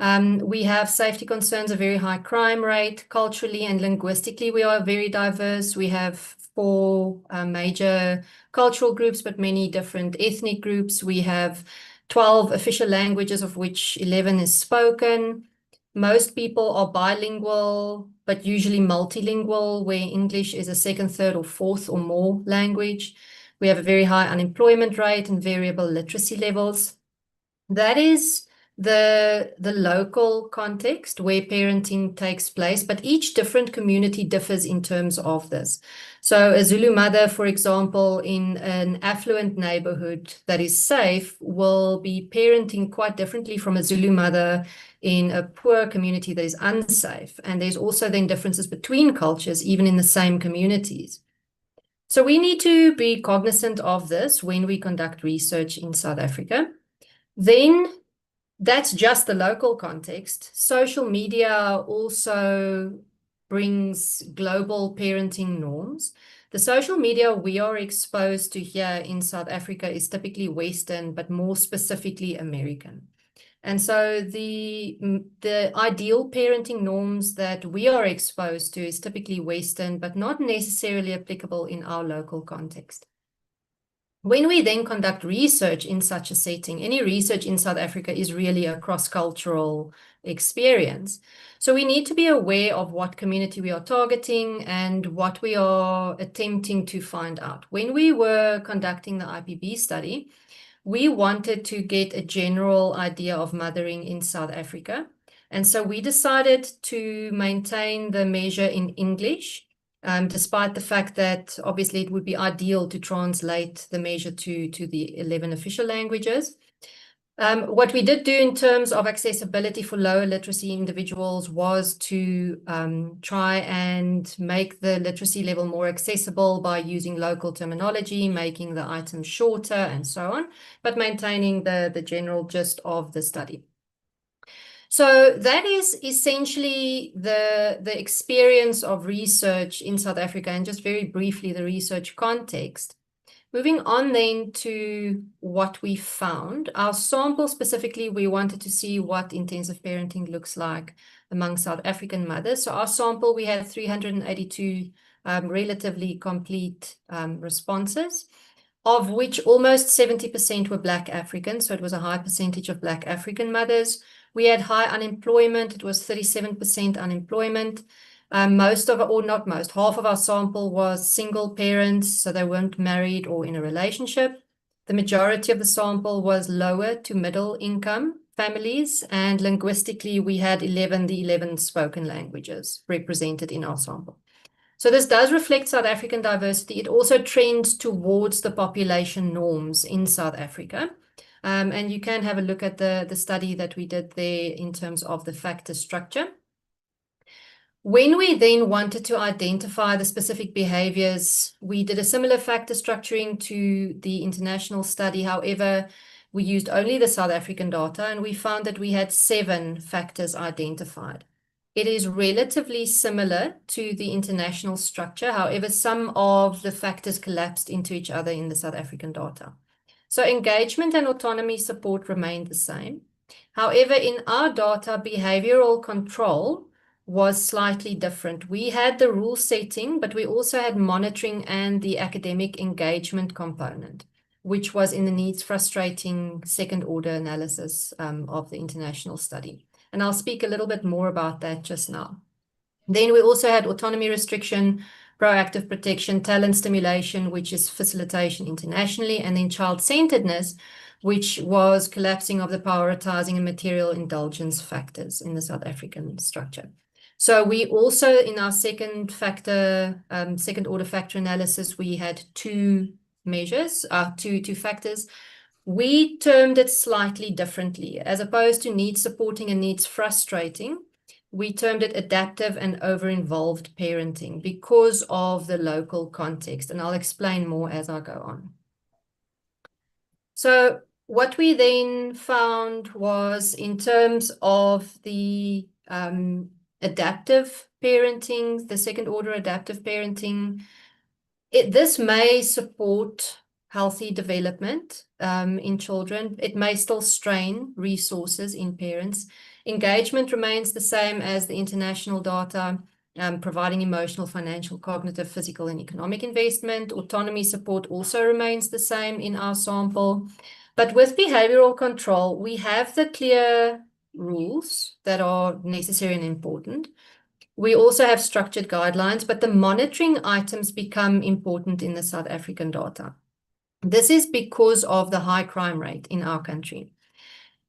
We have safety concerns, a very high crime rate. Culturally and linguistically, we are very diverse. We have 4 major cultural groups, but many different ethnic groups. We have 12 official languages, of which 11 is spoken. Most people are bilingual, but usually multilingual, where English is a second, third, or fourth or more language. We have a very high unemployment rate and variable literacy levels. That is the local context where parenting takes place, but each different community differs in terms of this. So a Zulu mother, for example, in an affluent neighborhood that is safe will be parenting quite differently from a Zulu mother in a poor community that is unsafe. And there's also then differences between cultures, even in the same communities. So we need to be cognizant of this when we conduct research in South Africa. Then that's just the local context. Social media also brings global parenting norms. The social media we are exposed to here in South Africa is typically Western, but more specifically American. And so the ideal parenting norms that we are exposed to is typically Western, but not necessarily applicable in our local context. When we then conduct research in such a setting, any research in South Africa is really a cross-cultural experience. So we need to be aware of what community we are targeting and what we are attempting to find out. When we were conducting the IPB study, we wanted to get a general idea of mothering in South Africa. And so we decided to maintain the measure in English, despite the fact that obviously it would be ideal to translate the measure to the 11 official languages. What we did do in terms of accessibility for lower literacy individuals was to try and make the literacy level more accessible by using local terminology, making the items shorter and so on, but maintaining the general gist of the study. So that is essentially the experience of research in South Africa, and just very briefly the research context. Moving on then to what we found. Our sample specifically, we wanted to see what intensive parenting looks like among South African mothers. So our sample, we had 382 relatively complete responses, of which almost 70% were Black African. So it was a high percentage of Black African mothers. We had high unemployment. It was 37% unemployment. Half of our sample was single parents, so they weren't married or in a relationship. The majority of the sample was lower to middle income families, and linguistically we had the 11 spoken languages represented in our sample. So this does reflect South African diversity. It also trends towards the population norms in South Africa. And you can have a look at the study that we did there in terms of the factor structure. When we then wanted to identify the specific behaviors, we did a similar factor structuring to the international study. However, we used only the South African data, and we found that we had 7 factors identified. It is relatively similar to the international structure. However, some of the factors collapsed into each other in the South African data. So engagement and autonomy support remained the same. However, in our data, behavioral control was slightly different. We had the rule setting, but we also had monitoring and the academic engagement component, which was in the needs frustrating second order analysis of the international study. And I'll speak a little bit more about that just now. Then we also had autonomy restriction, proactive protection, talent stimulation, which is facilitation internationally, and then child-centeredness, which was collapsing of the prioritizing and material indulgence factors in the South African structure. So we also, in our second order factor analysis, we had 2 measures, two factors. We termed it slightly differently. As opposed to needs supporting and needs frustrating, we termed it adaptive and over-involved parenting because of the local context. And I'll explain more as I go on. So what we then found was, in terms of the adaptive parenting, the second order adaptive parenting, this may support healthy development in children. It may still strain resources in parents. Engagement remains the same as the international data, providing emotional, financial, cognitive, physical, and economic investment. Autonomy support also remains the same in our sample. But with behavioral control, we have the clear rules that are necessary and important. We also have structured guidelines, but the monitoring items become important in the South African data. This is because of the high crime rate in our country.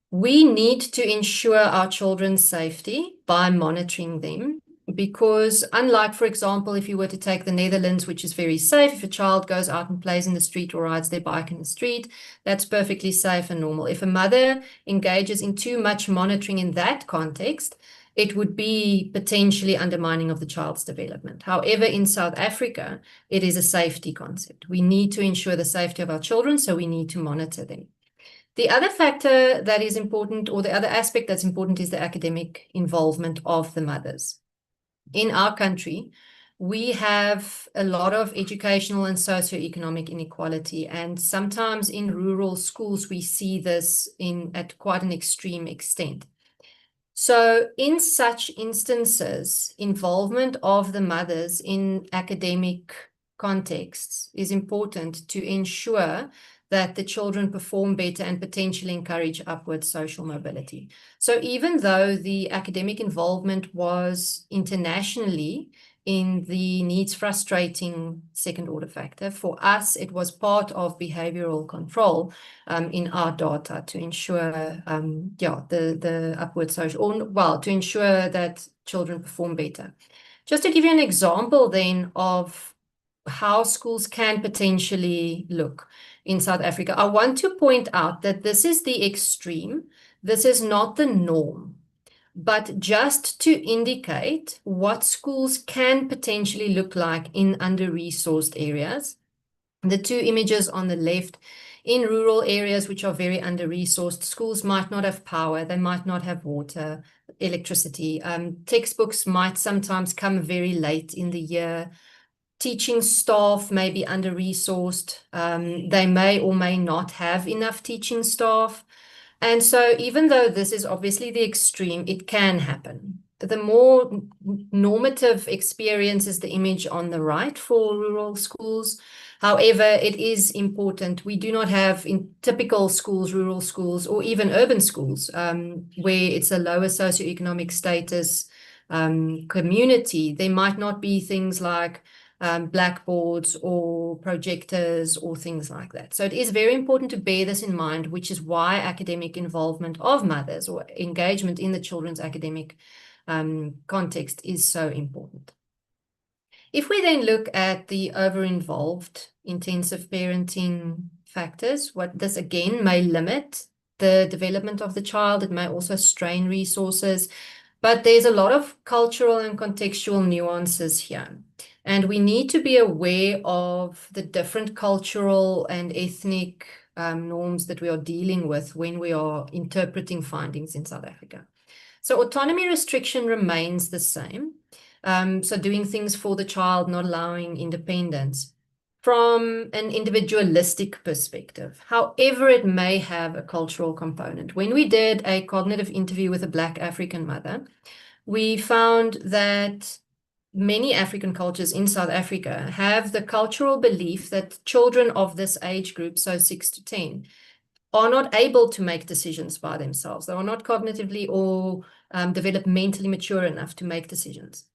We need to ensure our children's safety by monitoring them, because unlike, for example, if you were to take the Netherlands, which is very safe, if a child goes out and plays in the street or rides their bike in the street, that's perfectly safe and normal. If a mother engages in too much monitoring in that context, it would be potentially undermining of the child's development. However, in South Africa, it is a safety concept. We need to ensure the safety of our children, so we need to monitor them. The other factor that is important, or the other aspect that's important, is the academic involvement of the mothers. In our country, we have a lot of educational and socioeconomic inequality, and sometimes in rural schools we see this at quite an extreme extent. So in such instances, involvement of the mothers in academic contexts is important to ensure that the children perform better and potentially encourage upward social mobility. So even though the academic involvement was internationally in the needs frustrating second order factor, for us it was part of behavioral control in our data to ensure the upward social, or well, to ensure that children perform better. Just to give you an example then of how schools can potentially look in South Africa, I want to point out that this is the extreme. This is not the norm, but just to indicate what schools can potentially look like in under-resourced areas. The two images on the left, in rural areas which are very under-resourced, schools might not have power, they might not have water, electricity. Textbooks might sometimes come very late in the year. Teaching staff may be under-resourced. They may or may not have enough teaching staff. And so even though this is obviously the extreme, it can happen. The more normative experience is the image on the right for rural schools. However, it is important. We do not have in typical schools, rural schools, or even urban schools, where it's a lower socioeconomic status community. There might not be things like blackboards or projectors or things like that. So it is very important to bear this in mind, which is why academic involvement of mothers or engagement in the children's academic context is so important. If we then look at the over-involved intensive parenting factors, what this again may limit the development of the child. It may also strain resources, but there's a lot of cultural and contextual nuances here. And we need to be aware of the different cultural and ethnic norms that we are dealing with when we are interpreting findings in South Africa. So autonomy restriction remains the same. So doing things for the child, not allowing independence from an individualistic perspective. However, it may have a cultural component. When we did a cognitive interview with a Black African mother, we found that many African cultures in South Africa have the cultural belief that children of this age group, so 6 to 10, are not able to make decisions by themselves. They are not cognitively or developmentally mature enough to make decisions.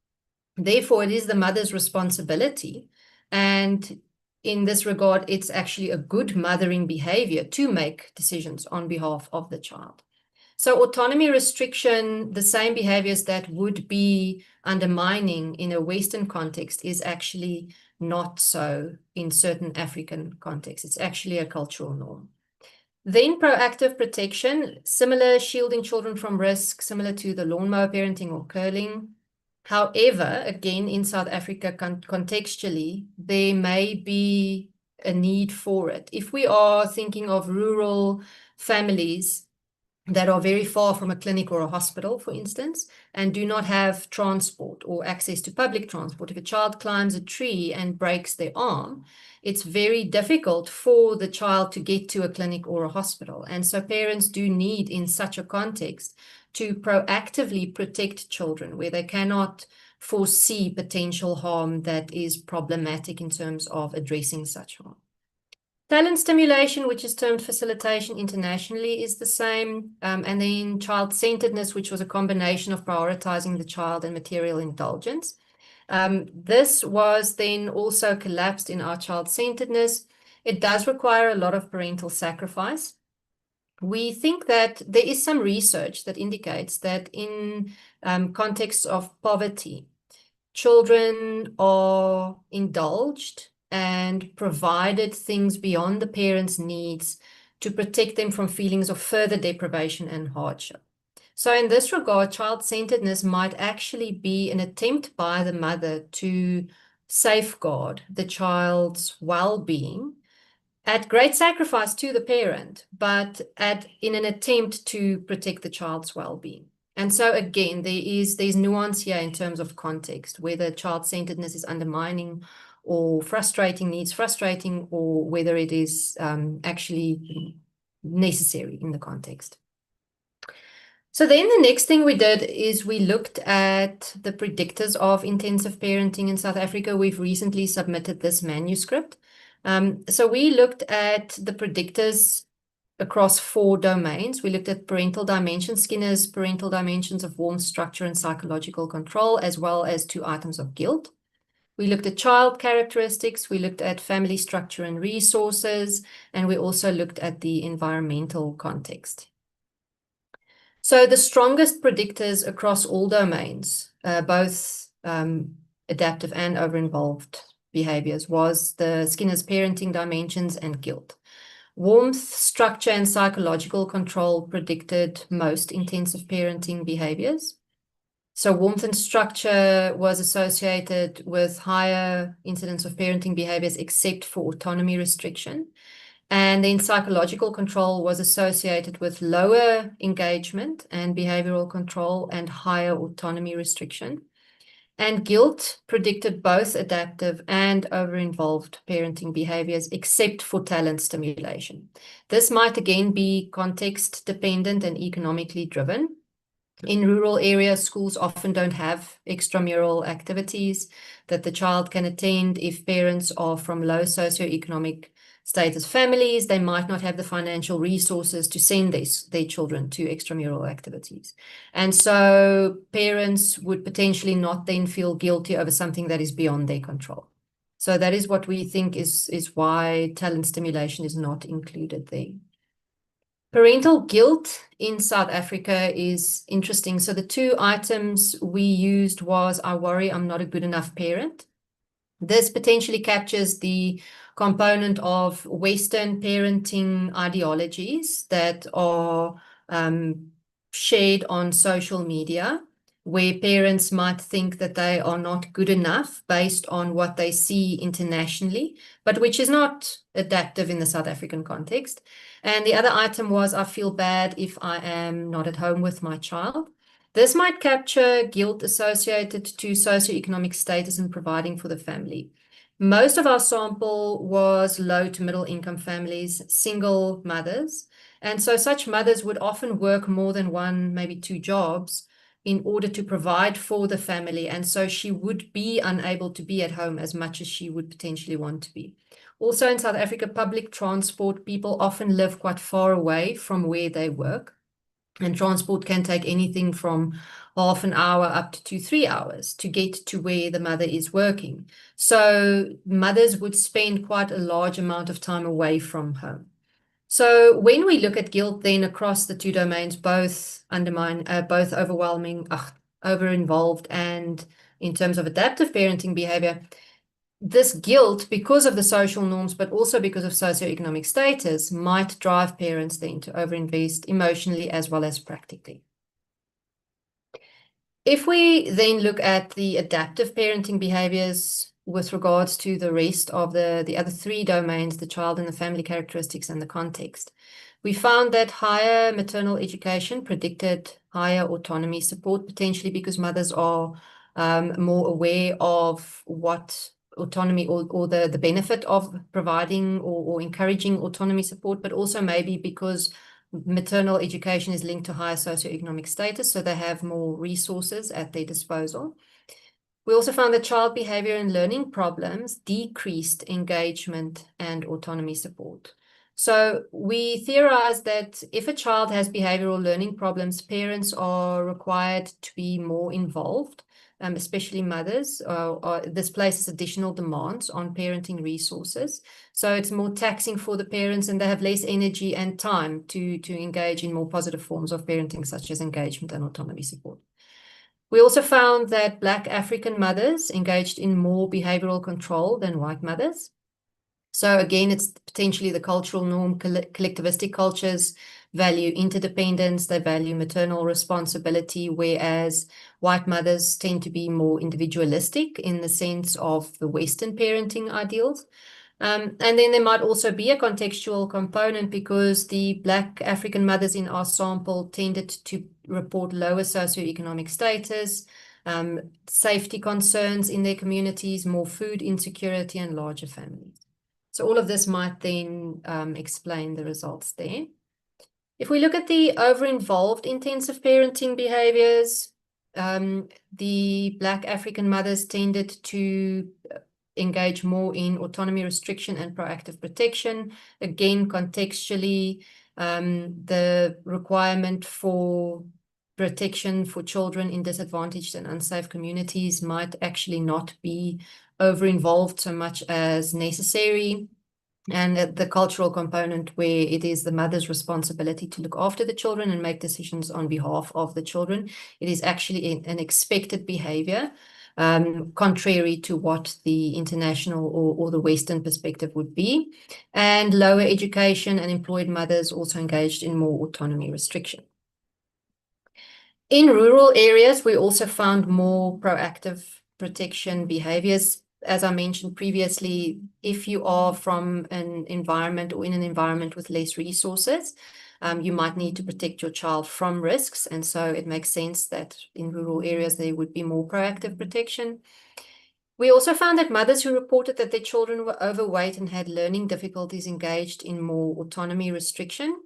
Therefore, it is the mother's responsibility, and in this regard, it's actually a good mothering behavior to make decisions on behalf of the child. So autonomy restriction, the same behaviors that would be undermining in a Western context, is actually not so in certain African contexts. It's actually a cultural norm. Then proactive protection, similar, shielding children from risk, similar to the lawnmower parenting or curling. However, again, in South Africa, contextually, there may be a need for it. If we are thinking of rural families that are very far from a clinic or a hospital, for instance, and do not have transport or access to public transport, if a child climbs a tree and breaks their arm, it's very difficult for the child to get to a clinic or a hospital. And so parents do need, in such a context, to proactively protect children where they cannot foresee potential harm that is problematic in terms of addressing such harm. Talent stimulation, which is termed facilitation internationally, is the same. And then child-centeredness, which was a combination of prioritizing the child and material indulgence. This was then also collapsed in our child-centeredness. It does require a lot of parental sacrifice. We think that there is some research that indicates that in contexts of poverty, children are indulged and provided things beyond the parents' needs to protect them from feelings of further deprivation and hardship. So in this regard, child-centeredness might actually be an attempt by the mother to safeguard the child's well-being at great sacrifice to the parent, but in an attempt to protect the child's well-being. And so again, there's nuance here in terms of context, whether child-centeredness is undermining or needs frustrating, or whether it is actually necessary in the context. So then the next thing we did is we looked at the predictors of intensive parenting in South Africa. We've recently submitted this manuscript. So we looked at the predictors across 4 domains. We looked at parental dimensions, Skinner's parental dimensions of warmth, structure, and psychological control, as well as 2 items of guilt. We looked at child characteristics, we looked at family structure and resources, and we also looked at the environmental context. So the strongest predictors across all domains, both adaptive and over-involved behaviors, was the Skinner's parenting dimensions and guilt. Warmth, structure, and psychological control predicted most intensive parenting behaviors. So warmth and structure was associated with higher incidence of parenting behaviors except for autonomy restriction. And then psychological control was associated with lower engagement and behavioral control and higher autonomy restriction. And guilt predicted both adaptive and over-involved parenting behaviors except for talent stimulation. This might again be context dependent and economically driven. In rural areas, schools often don't have extramural activities that the child can attend. If parents are from low socioeconomic status families, they might not have the financial resources to send their children to extramural activities. And so parents would potentially not then feel guilty over something that is beyond their control. So that is what we think is why talent stimulation is not included there. Parental guilt in South Africa is interesting. So the 2 items we used was, I worry I'm not a good enough parent. This potentially captures the component of Western parenting ideologies that are shared on social media, where parents might think that they are not good enough based on what they see internationally, but which is not adaptive in the South African context. And the other item was, I feel bad if I am not at home with my child. This might capture guilt associated to socioeconomic status and providing for the family. Most of our sample was low to middle income families, single mothers. And so such mothers would often work more than 1, maybe 2 jobs in order to provide for the family. And so she would be unable to be at home as much as she would potentially want to be. Also in South Africa, public transport, people often live quite far away from where they work. And transport can take anything from half an hour up to 2-3 hours to get to where the mother is working. So mothers would spend quite a large amount of time away from home. So when we look at guilt then across the 2 domains, both overwhelming, over-involved, and in terms of adaptive parenting behavior, this guilt, because of the social norms, but also because of socioeconomic status, might drive parents then to overinvest emotionally as well as practically. If we then look at the adaptive parenting behaviors with regards to the rest of the other 3 domains, the child and the family characteristics and the context, we found that higher maternal education predicted higher autonomy support, potentially because mothers are more aware of what autonomy or the benefit of providing or encouraging autonomy support, but also maybe because maternal education is linked to higher socioeconomic status, so they have more resources at their disposal. We also found that child behavior and learning problems decreased engagement and autonomy support. So we theorized that if a child has behavioral learning problems, parents are required to be more involved, especially mothers. This places additional demands on parenting resources. So it's more taxing for the parents, and they have less energy and time to engage in more positive forms of parenting, such as engagement and autonomy support. We also found that Black African mothers engaged in more behavioral control than white mothers. So again, it's potentially the cultural norm. Collectivistic cultures value interdependence, they value maternal responsibility, whereas white mothers tend to be more individualistic in the sense of the Western parenting ideals. And then there might also be a contextual component because the Black African mothers in our sample tended to report lower socioeconomic status, safety concerns in their communities, more food insecurity, and larger families. So all of this might then explain the results there. If we look at the over-involved intensive parenting behaviors, the Black African mothers tended to engage more in autonomy restriction and proactive protection. Again, contextually, the requirement for protection for children in disadvantaged and unsafe communities might actually not be over-involved so much as necessary. And the cultural component where it is the mother's responsibility to look after the children and make decisions on behalf of the children. It is actually an expected behavior, contrary to what the international or the Western perspective would be. And lower education and employed mothers also engaged in more autonomy restriction. In rural areas, we also found more proactive protection behaviors. As I mentioned previously, if you are from an environment or in an environment with less resources, you might need to protect your child from risks. And so it makes sense that in rural areas, there would be more proactive protection. We also found that mothers who reported that their children were overweight and had learning difficulties engaged in more autonomy restriction.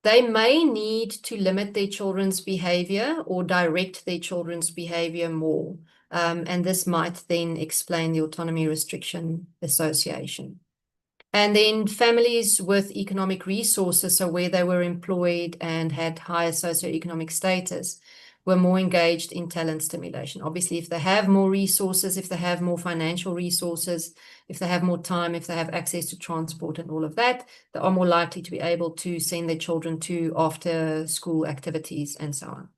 They may need to limit their children's behavior or direct their children's behavior more. And this might then explain the autonomy restriction association. And then families with economic resources, so where they were employed and had higher socioeconomic status, were more engaged in talent stimulation. Obviously, if they have more resources, if they have more financial resources, if they have more time, if they have access to transport and all of that, they are more likely to be able to send their children to after-school activities and so on.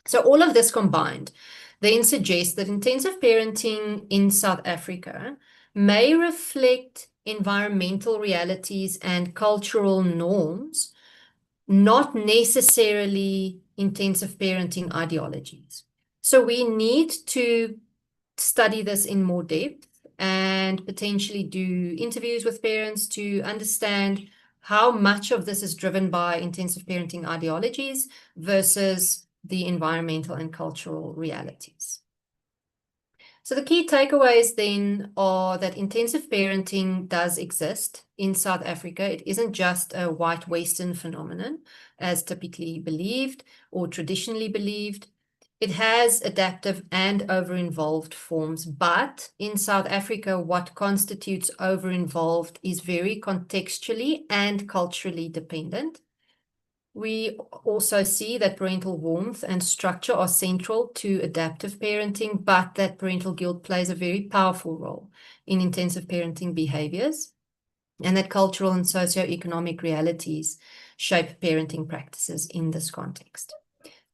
So all of this combined then suggests that intensive parenting in South Africa may reflect environmental realities and cultural norms, not necessarily intensive parenting ideologies. So we need to study this in more depth and potentially do interviews with parents to understand how much of this is driven by intensive parenting ideologies versus the environmental and cultural realities. So the key takeaways then are that intensive parenting does exist in South Africa. It isn't just a white Western phenomenon, as typically believed or traditionally believed. It has adaptive and over-involved forms, but in South Africa, what constitutes over-involved is very contextually and culturally dependent. We also see that parental warmth and structure are central to adaptive parenting, but that parental guilt plays a very powerful role in intensive parenting behaviors, and that cultural and socioeconomic realities shape parenting practices in this context.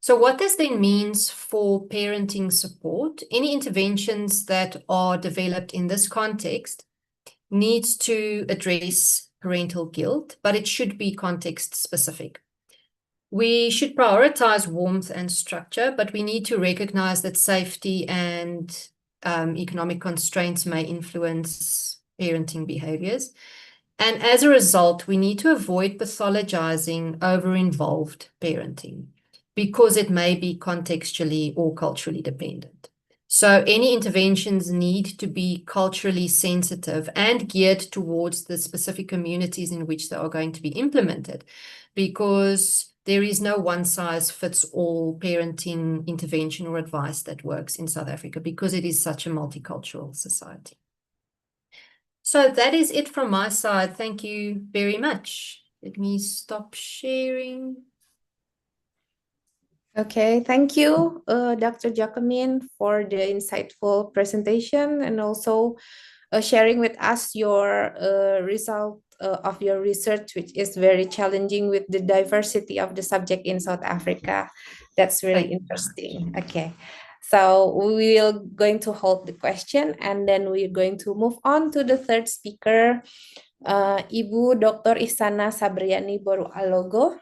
So what this then means for parenting support, any interventions that are developed in this context needs to address parental guilt, but it should be context specific. We should prioritize warmth and structure, but we need to recognize that safety and economic constraints may influence parenting behaviors. And as a result, we need to avoid pathologizing over-involved parenting because it may be contextually or culturally dependent. So any interventions need to be culturally sensitive and geared towards the specific communities in which they are going to be implemented, because there is no one-size-fits-all parenting intervention or advice that works in South Africa because it is such a multicultural society. So that is it from my side. Thank you very much. Let me stop sharing. Okay, thank you, Dr. Jacquemin, for the insightful presentation and also sharing with us your result of your research, which is very challenging with the diversity of the subject in South Africa. That's really interesting. Okay, so we will going to hold the question and then we're going to move on to the third speaker, Ibu Dr. Ihsana Sabriani Boru Alogo.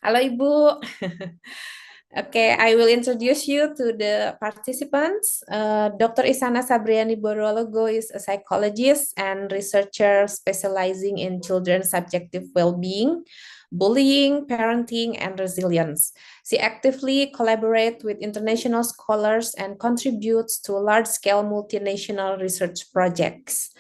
Halo Ibu. Okay, I will introduce you to the participants. Dr. Isana Sabriani Borologo is a psychologist and researcher specializing in children's subjective well-being, bullying, parenting, and resilience. She actively collaborates with international scholars and contributes to large-scale multinational research projects.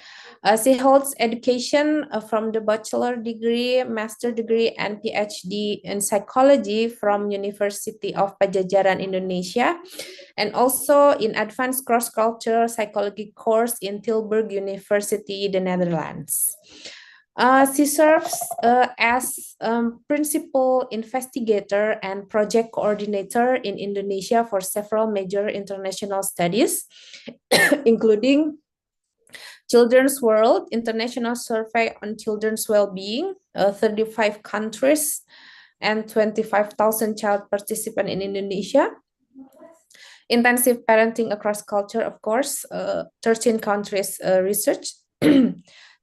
She holds education from the bachelor degree, master degree, and PhD in psychology from University of Pajajaran, Indonesia, and also in advanced cross-cultural psychology course in Tilburg University, the Netherlands. She serves as principal investigator and project coordinator in Indonesia for several major international studies, including Children's World International Survey on Children's Well-Being, 35 countries and 25,000 child participants in Indonesia. Intensive parenting across culture, of course, 13 countries research.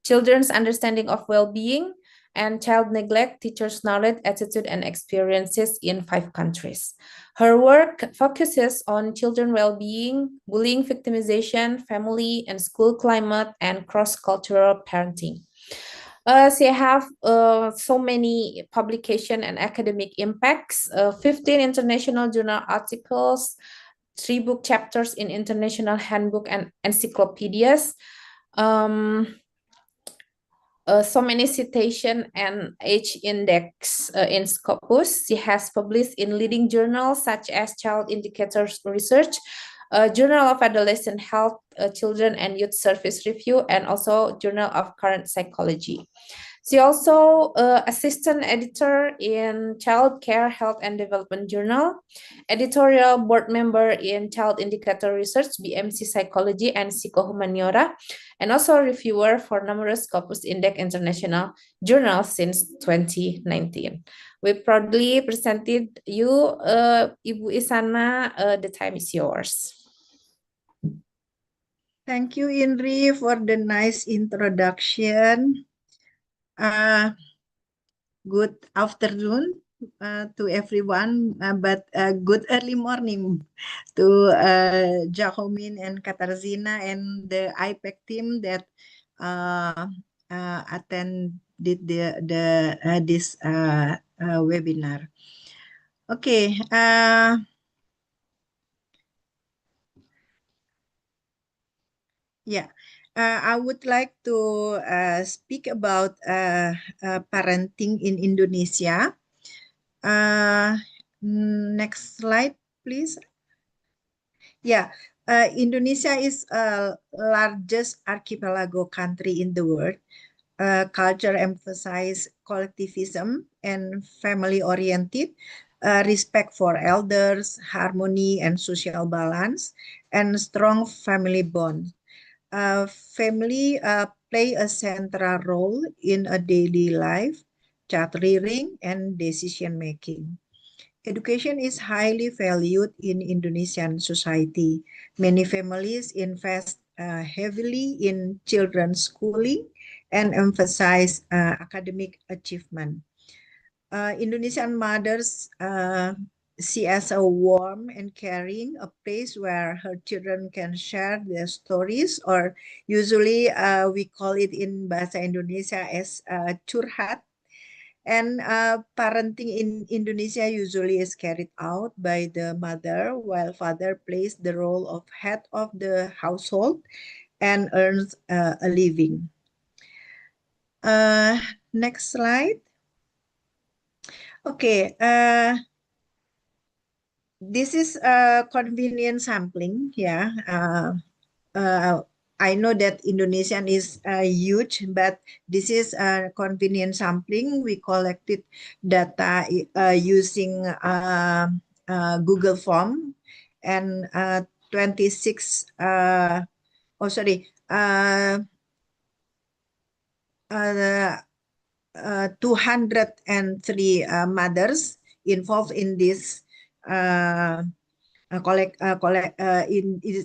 Children's understanding of well-being and child neglect, teachers' knowledge, attitude, and experiences in 5 countries. Her work focuses on children well-being, bullying victimization, family and school climate, and cross-cultural parenting. She have so many publication and academic impacts, 15 international journal articles, 3 book chapters in international handbook and encyclopedias, so many citation and age index in Scopus. She has published in leading journals such as Child Indicators Research, Journal of Adolescent Health, Children and Youth Service Review, and also Journal of Current Psychology. She also assistant editor in Child Care, Health and Development Journal, editorial board member in Child Indicator Research, BMC Psychology and Psychohumaniora, and also reviewer for numerous Scopus Index International journals since 2019. We proudly presented you, Ibu Isana. The time is yours. Thank you, Indri, for the nice introduction. Good afternoon to everyone, but good early morning to Jacomine and Katarzyna and the IPEC team that attended this webinar. Okay. Yeah. I would like to speak about parenting in Indonesia. Next slide, please. Yeah, Indonesia is the largest archipelago country in the world. Culture emphasizes collectivism and family-oriented, respect for elders, harmony and social balance, and strong family bond. Family play a central role in a daily life, child rearing, and decision making. Education is highly valued in Indonesian society. Many families invest heavily in children's schooling and emphasize academic achievement. Indonesian mothers see as a warm and caring, a place where her children can share their stories, or usually we call it in Bahasa Indonesia as curhat. And parenting in Indonesia usually is carried out by the mother, while father plays the role of head of the household and earns a living. Next slide. Okay. This is a convenient sampling. Yeah. I know that Indonesian is huge, but this is a convenient sampling. We collected data using Google Form and 203 mothers involved in this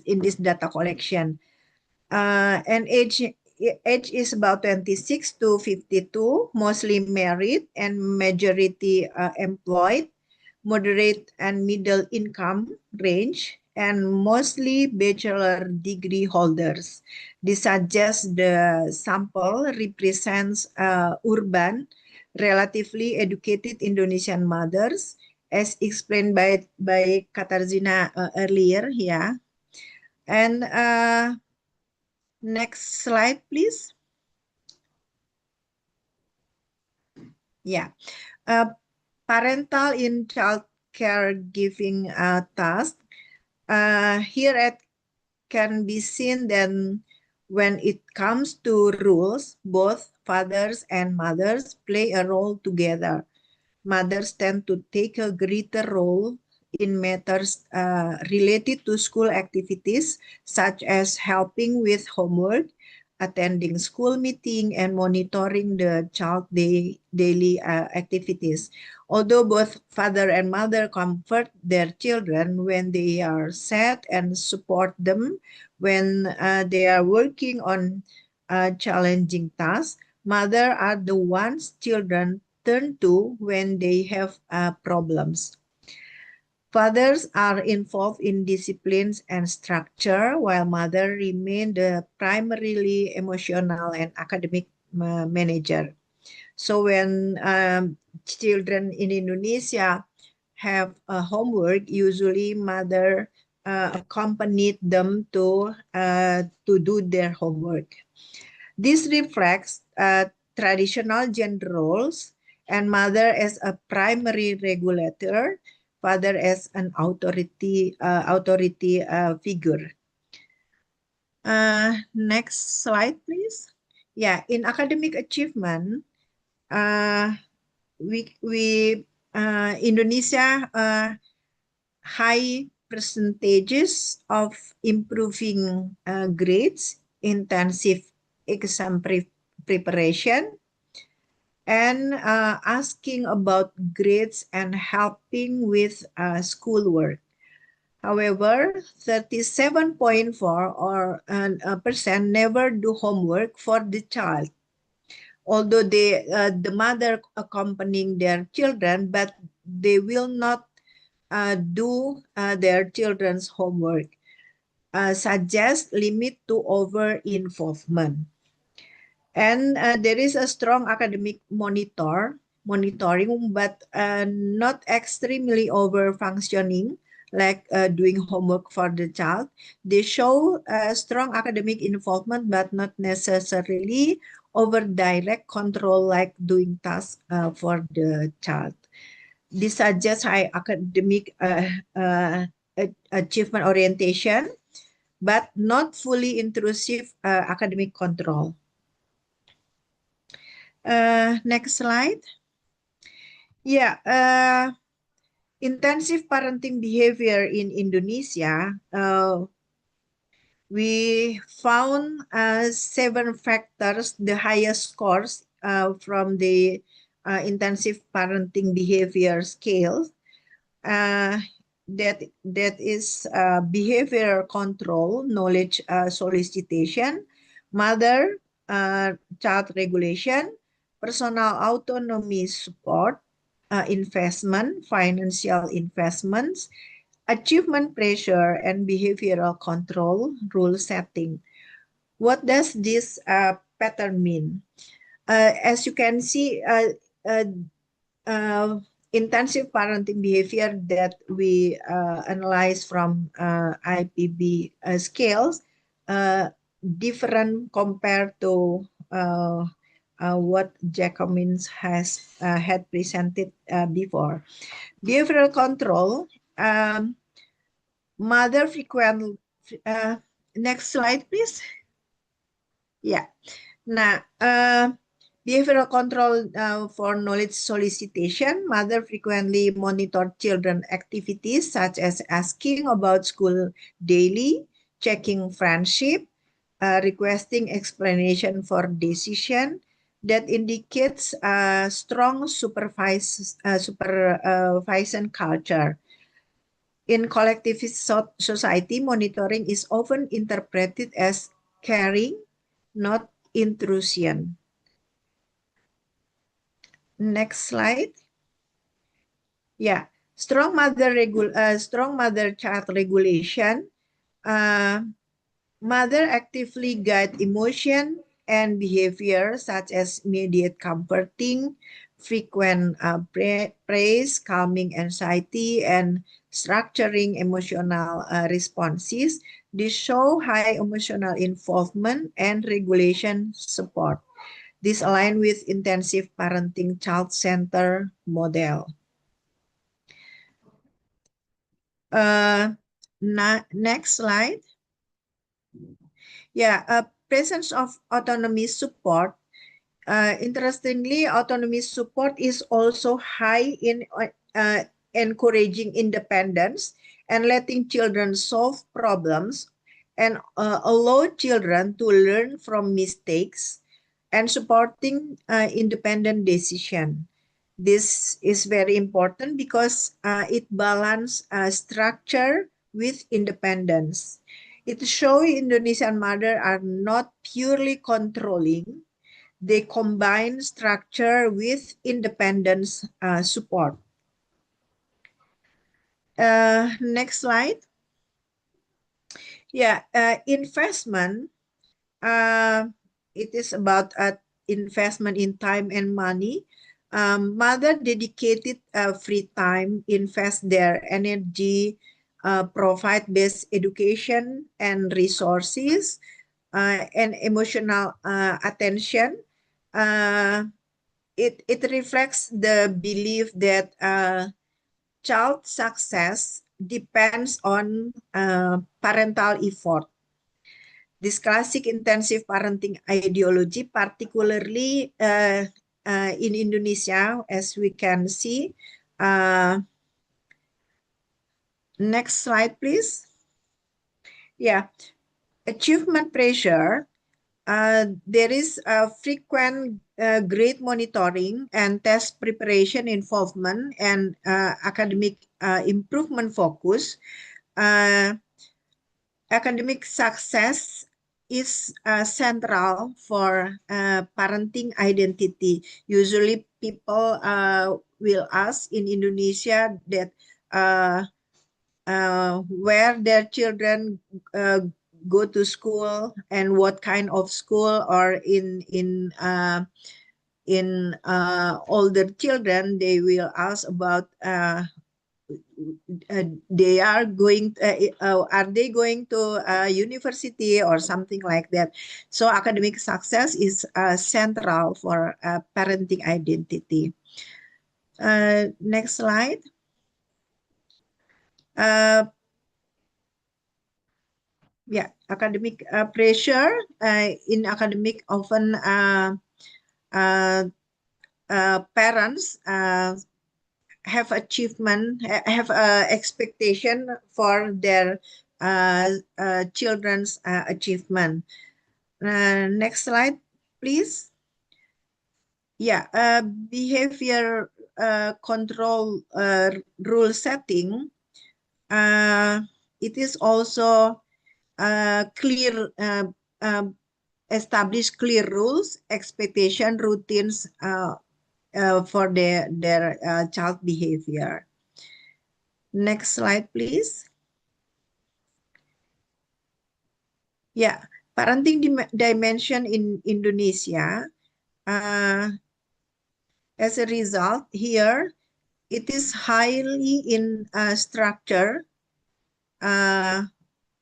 in this data collection. And age is about 26 to 52, mostly married and majority employed. moderate and middle income range, and mostly bachelor degree holders. This suggests the sample represents urban, relatively educated Indonesian mothers, as explained by Katarzyna earlier. Yeah. And next slide, please. Yeah. Parental in child caregiving task. Here can be seen then when it comes to rules, both fathers and mothers play a role together. Mothers tend to take a greater role in matters related to school activities, such as helping with homework, attending school meeting, and monitoring the child daily activities. Although both father and mother comfort their children when they are sad and support them when they are working on challenging tasks, mother are the ones children turn to when they have problems. Fathers are involved in disciplines and structure, while mother remain the primarily emotional and academic manager. So when children in Indonesia have homework, usually mother accompanied them to do their homework. This reflects traditional gender roles, and mother as a primary regulator, father as an authority figure. Next slide, please. Yeah, in academic achievement, Indonesia high percentages of improving grades, intensive exam preparation, and asking about grades and helping with schoolwork. However, 37.4% or percent never do homework for the child, although the mother accompanying their children, but they will not do their children's homework. Suggest limit to over involvement. And there is a strong academic monitoring, but not extremely over functioning, like doing homework for the child. They show strong academic involvement, but not necessarily over direct control, like doing tasks for the child. This suggests high academic achievement orientation, but not fully intrusive academic control. Next slide. Yeah, intensive parenting behavior in Indonesia. We found 7 factors, the highest scores from the intensive parenting behavior scale. That is behavior control, knowledge solicitation, mother child regulation, personal autonomy support, investment, financial investments, achievement pressure, and behavioral control, rule setting. What does this pattern mean? As you can see, intensive parenting behavior that we analyze from IPB scales different compared to what Jacobins had presented before. Behavioral control, mother frequent. Next slide, please. Yeah. Nah, behavioral control for knowledge solicitation. Mother frequently monitor children activities such as asking about school daily, checking friendship, requesting explanation for decision. That indicates strong supervision culture. In collectivist society, monitoring is often interpreted as caring, not intrusion. Next slide. Yeah, Strong mother-child regulation. Mother actively guide emotion and behavior such as immediate comforting, frequent praise, calming anxiety, and structuring emotional responses. This show high emotional involvement and regulation support. This align with intensive parenting child-centered model. Next slide. Yeah, presence of autonomy support. Interestingly, autonomy support is also high in encouraging independence and letting children solve problems and allow children to learn from mistakes and supporting independent decision. This is very important because it balances structure with independence. It shows Indonesian mothers are not purely controlling. They combine structure with independence support. Next slide. Yeah, investment. It is about investment in time and money. Mother dedicated free time, invest their energy, provide best education and resources, and emotional attention. It reflects the belief that child success depends on parental effort. This classic intensive parenting ideology, particularly in Indonesia, as we can see. Next slide, please. Yeah, achievement pressure. There is a frequent grade monitoring and test preparation involvement and academic improvement focus. Academic success is central for parenting identity. Usually people will ask in Indonesia that where their children go to school and what kind of school, or in older children they will ask about they are going are they going to university or something like that. So academic success is central for parenting identity. Next slide. Yeah, academic pressure in academic often parents have expectation for their children's achievement. Next slide, please. Yeah, behavior control rule setting. It is also clear, establish clear rules, expectation, routines for their child behavior. Next slide, please. Yeah, parenting dimension in Indonesia. As a result, here it is highly in structure,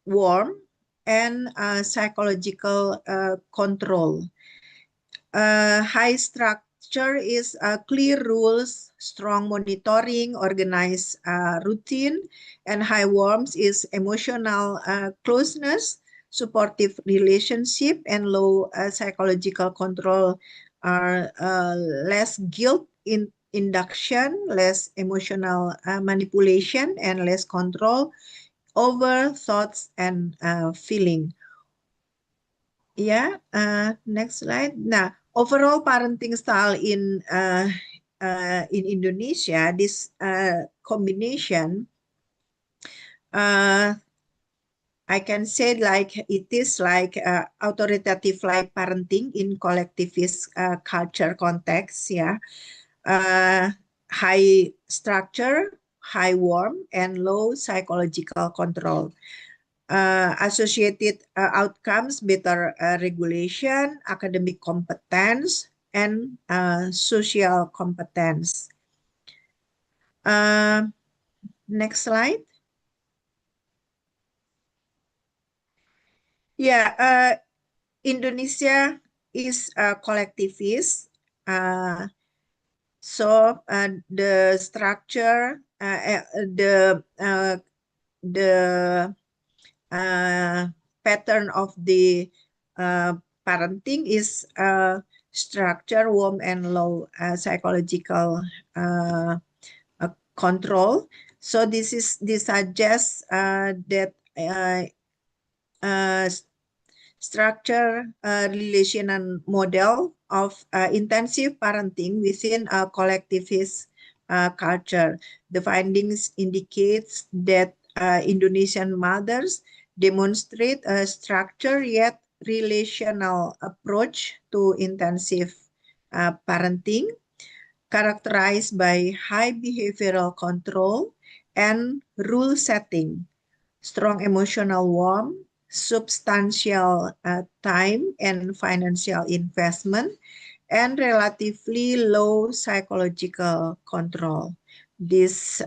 warm, and psychological control. High structure is clear rules, strong monitoring, organized routine, and high warmth is emotional closeness, supportive relationship, and low psychological control are less guilt in induction, less emotional manipulation, and less control over thoughts and feeling. Yeah, next slide. Now, overall parenting style in Indonesia, this combination, I can say like it is like authoritative like parenting in collectivist culture context. Yeah, high structure, high warmth and low psychological control. Associated outcomes, better regulation, academic competence, and social competence. Next slide. Yeah, Indonesia is a collectivist. So the structure, the pattern of the parenting is structure, warm and low psychological control. So this suggests that structure relational model of intensive parenting within a collectivist culture. The findings indicates that Indonesian mothers demonstrate a structure yet relational approach to intensive parenting, characterized by high behavioral control and rule setting, strong emotional warmth, substantial time and financial investment, and relatively low psychological control. This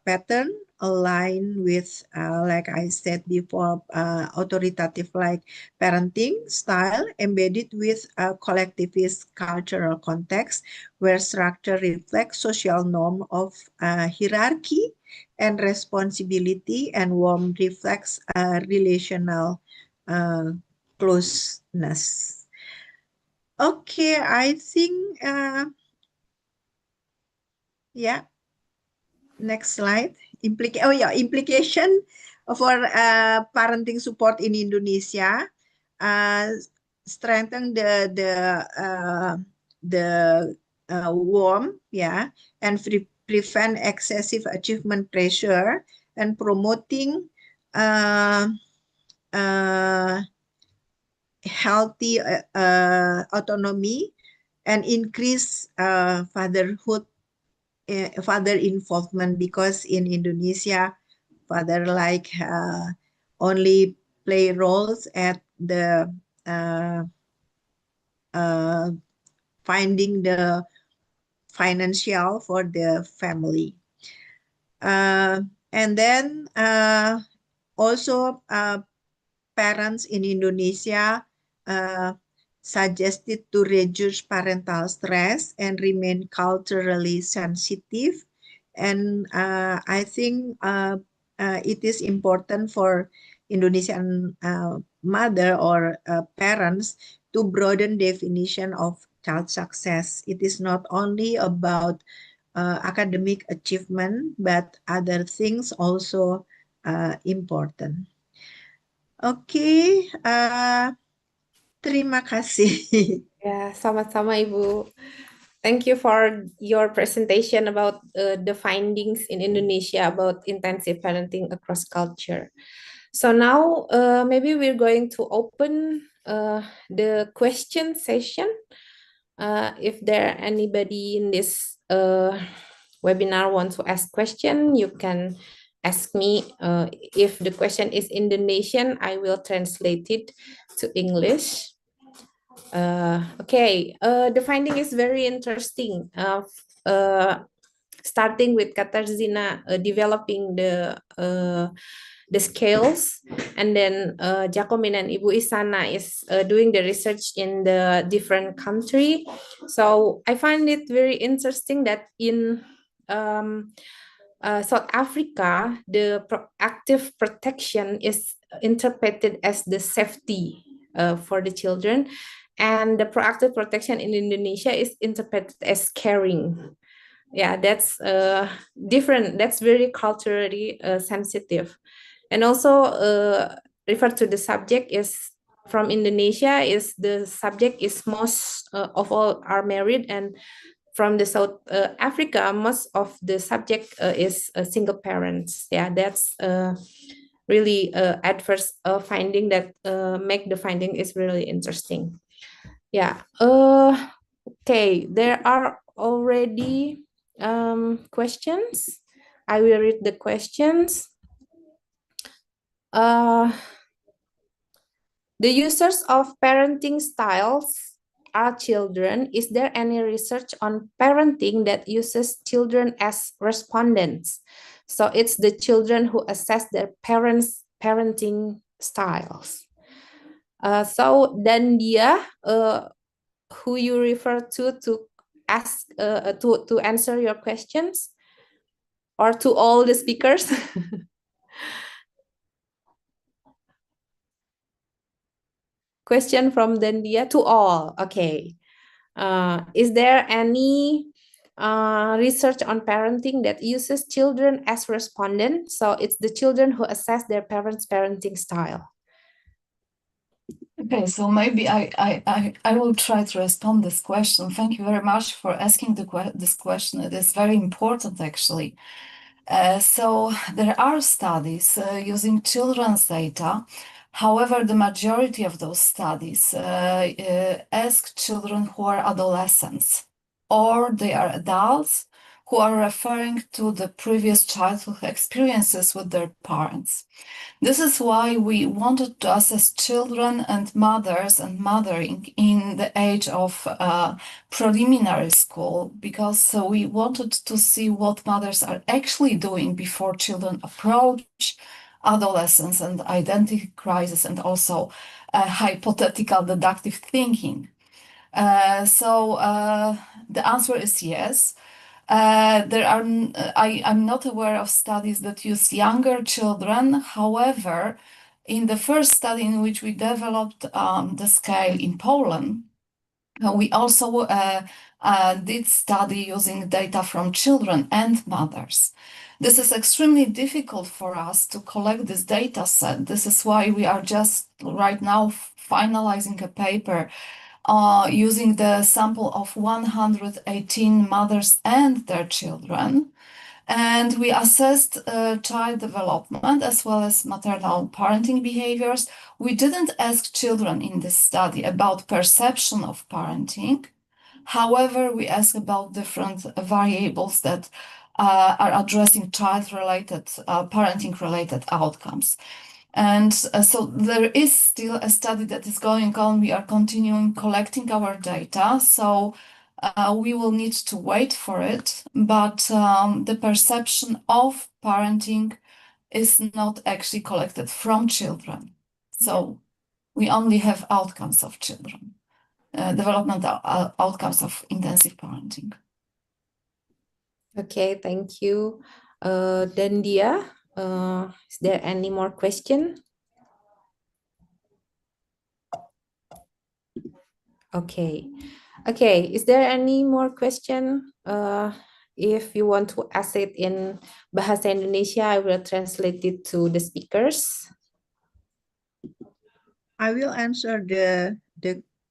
pattern align with, like I said before, authoritative like parenting style embedded with a collectivist cultural context where structure reflects social norm of hierarchy and responsibility, and warmth reflects relational closeness. Okay, I think, yeah, next slide. Implication for parenting support in Indonesia, strengthen the warmth, yeah, and prevent excessive achievement pressure, and promoting healthy autonomy, and increase fatherhood, father involvement, because in Indonesia, father like only play roles at the finding the financial for the family. And then also parents in Indonesia suggested to reduce parental stress and remain culturally sensitive. And I think it is important for Indonesian mother or parents to broaden definition of child success. It is not only about academic achievement, but other things also important. Oke, terima kasih. Ya, sama-sama Ibu. Thank you for your presentation about the findings in Indonesia about intensive parenting across culture. So now maybe we're going to open the question session. If there anybody in this webinar wants to ask question, you can ask me. If the question is Indonesian, I will translate it to English. Okay, the finding is very interesting. Starting with Katarzyna developing the scales, and then Jacqueline and Ibu Isana is doing the research in the different country. So I find it very interesting that in South Africa, the active protection is interpreted as the safety for the children, and the proactive protection in Indonesia is interpreted as caring. Yeah, that's different. That's very culturally sensitive. And also refer to the subject is from Indonesia, is the subject is most of all are married, and from the South Africa, most of the subject is single parents. Yeah, that's really adverse finding that make the finding is really interesting. Yeah. Okay, there are already questions. I will read the questions. The users of parenting styles are children. Is there any research on parenting that uses children as respondents? So it's the children who assess their parents' parenting styles. So Dandia, who you refer to ask to answer your questions, or to all the speakers? Question from Dandia to all. Okay. Is there any research on parenting that uses children as respondents? So it's the children who assess their parents' parenting style. Okay, so maybe I will try to respond this question. Thank you very much for asking this question. It is very important, actually. So there are studies using children's data. However, the majority of those studies ask children who are adolescents, or they are adults who are referring to the previous childhood experiences with their parents. This is why we wanted to assess children and mothers and mothering in the age of preliminary school, because we wanted to see what mothers are actually doing before children approach adolescence and identity crisis, and also hypothetical deductive thinking. The answer is yes. I'm not aware of studies that use younger children. However, in the first study in which we developed the scale in Poland, we also did study using data from children and mothers. This is extremely difficult for us to collect this data set. This is why we are just right now finalizing a paper using the sample of 118 mothers and their children. And we assessed child development as well as maternal parenting behaviors. We didn't ask children in this study about perception of parenting. However, we asked about different variables that are addressing child-related, parenting-related outcomes. And so there is still a study that is going on. We are continuing collecting our data. So we will need to wait for it, but the perception of parenting is not actually collected from children. So we only have outcomes of children, developmental outcomes of intensive parenting. Okay, thank you. Dandia, is there any more question? Okay. Okay, is there any more question? If you want to ask it in Bahasa Indonesia, I will translate it to the speakers. I will answer the